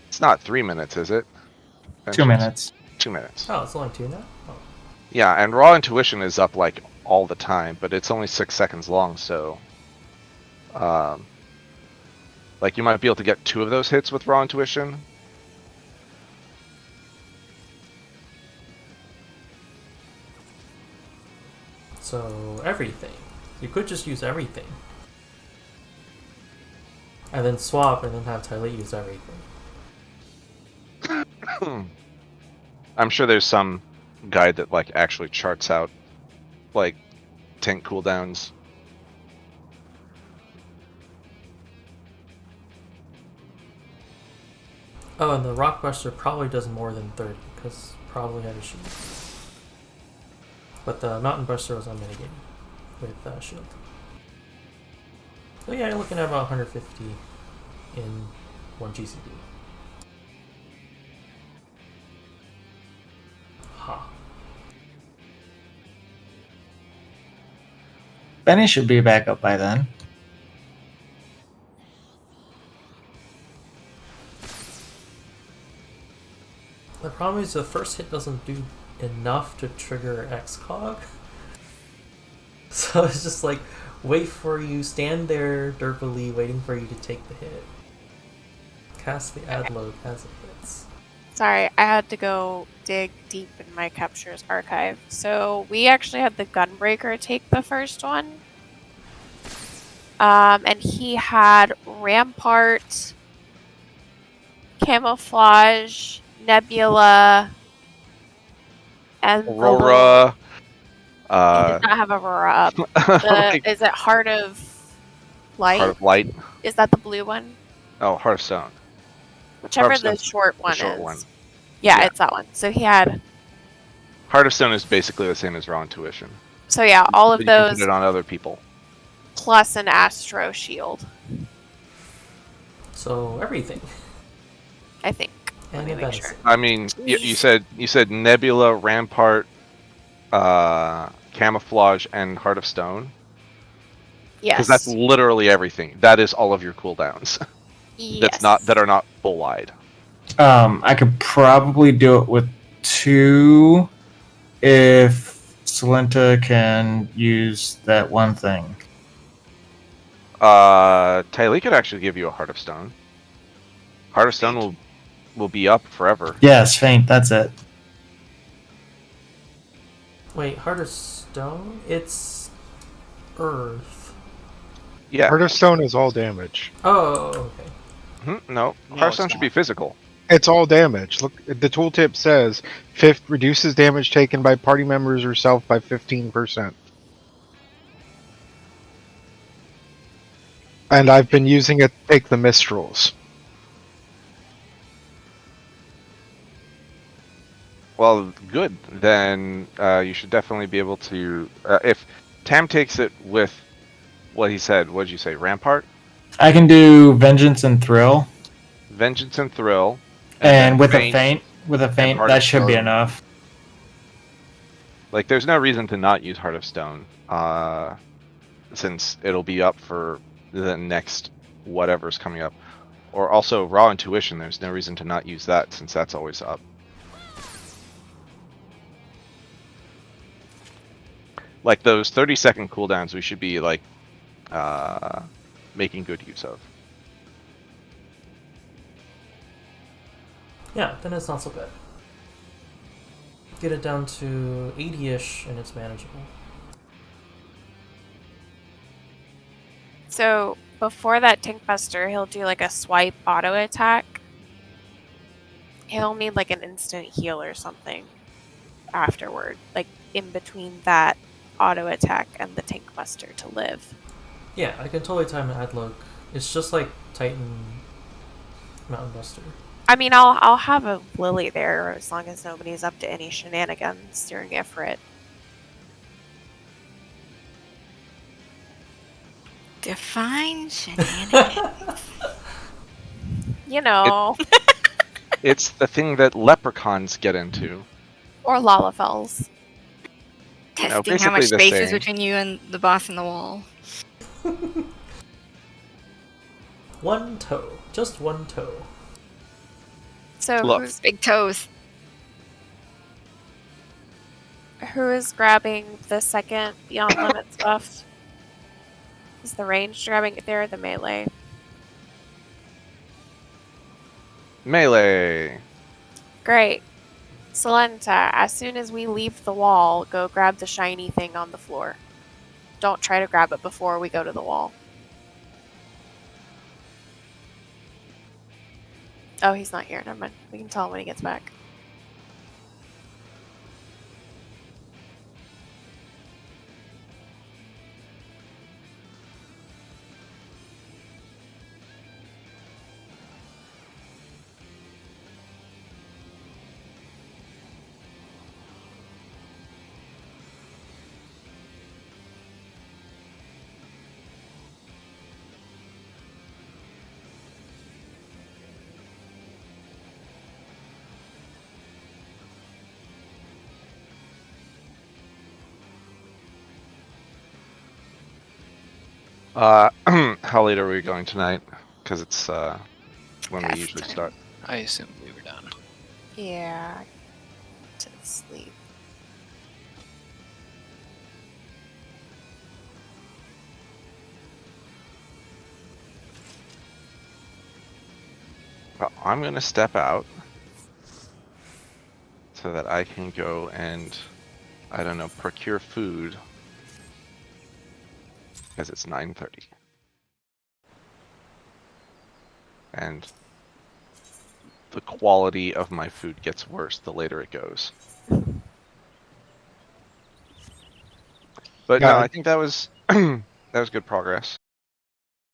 It's not 3 minutes, is it? 2 minutes. 2 minutes. Oh, it's only 2 now? Oh. Yeah, and Raw Intuition is up like all the time, but it's only 6 seconds long, so like you might be able to get 2 of those hits with Raw Intuition. So, everything. You could just use everything. And then swap and then have Tyler use everything. I'm sure there's some guide that like actually charts out like tank cooldowns. Oh, and the Rockbuster probably does more than 30 because probably had a shield. But the Mountain Buster was unmitigated with shield. So yeah, you're looking at about 150 in one GCD. Ha. Benny should be back up by then. The problem is the first hit doesn't do enough to trigger Xcog. So it's just like, wait for you, stand there derpily, waiting for you to take the hit. Cast the ad load as it hits. Sorry, I had to go dig deep in my captures archive. So we actually had the Gunbreaker take the first one. And he had Rampart, Camouflage, Nebula, and Aurora. He did not have Aurora up. Is it Heart of Light? Heart of Light. Is that the blue one? Oh, Heart of Stone. Whichever Heart of the Stone's short one short is. one. Yeah, Yeah. it's that one. So he had. Heart of Stone is basically the same as Raw Intuition. So yeah, all of But you can those put it on other people. plus an Astro Shield, So everything. I think. Let And me a make medicine. sure. I mean, you said Nebula, Rampart, Camouflage, and Heart of Stone. Yes. Because that's literally everything. That is all of your cooldowns. yes. That are not full wide. I could probably do it with 2 if Solenta can use that one thing. Tylee could actually give you a Heart of Stone. Heart of Stone will be up forever. Yes, faint. That's it. Wait, Heart of Stone? It's Earth. Yeah. Heart of Stone is all damage. Oh, okay. No, No, Heart of it's Stone should not. be physical. It's all damage. Look, the tooltip says reduces damage taken by party members or self by 15%. And I've been using it to take the Mistrals. Well, good. Then you should definitely be able to. If Tam takes it with what he said, what did you say? Rampart, I can do Vengeance and Thrill, Vengeance and Thrill, and then with a feint, Heart that of should be Stone. enough. Like, there's no reason to not use Heart of Stone, since it'll be up for the next whatever's coming up. Or also Raw Intuition. There's no reason to not use that since that's always up. Like those 30-second cooldowns, we should be like making good use of. Yeah, then it's not so bad. Get it down to 80-ish and it's manageable. So before that Tinkbuster, he'll do like a swipe auto attack. He'll need like an instant heal or something afterward, like in between that auto attack and the Tinkbuster to live. Yeah, I can totally time an Adlock. It's just like Titan Mountain Buster. I mean, I'll have a Lily there as long as nobody's up to any shenanigans during Ifrit. Define shenanigans. You know, It's the thing that leprechauns get into. or Lalafels. Testing how much basically the space is same. between you and the boss in the wall. One toe. Just one toe. So Look. Big toes. who is grabbing the second Beyond Limit stuff? Is the ranged grabbing it there or the melee? Melee. Great. Solenta, as soon as we leave the wall, go grab the shiny thing on the floor. Don't try to grab it before we go to the wall. Oh, he's not here. Never mind. We can tell him when he gets back. How late are we going tonight? Because it's when we Past usually 10. start. I assumed we were done. Yeah. To sleep. Well, I'm gonna step out so that I can go and, I don't know, procure food. Because it's 9:30. And the quality of my food gets worse the later it goes. But no, Got I it. think that was that was good progress.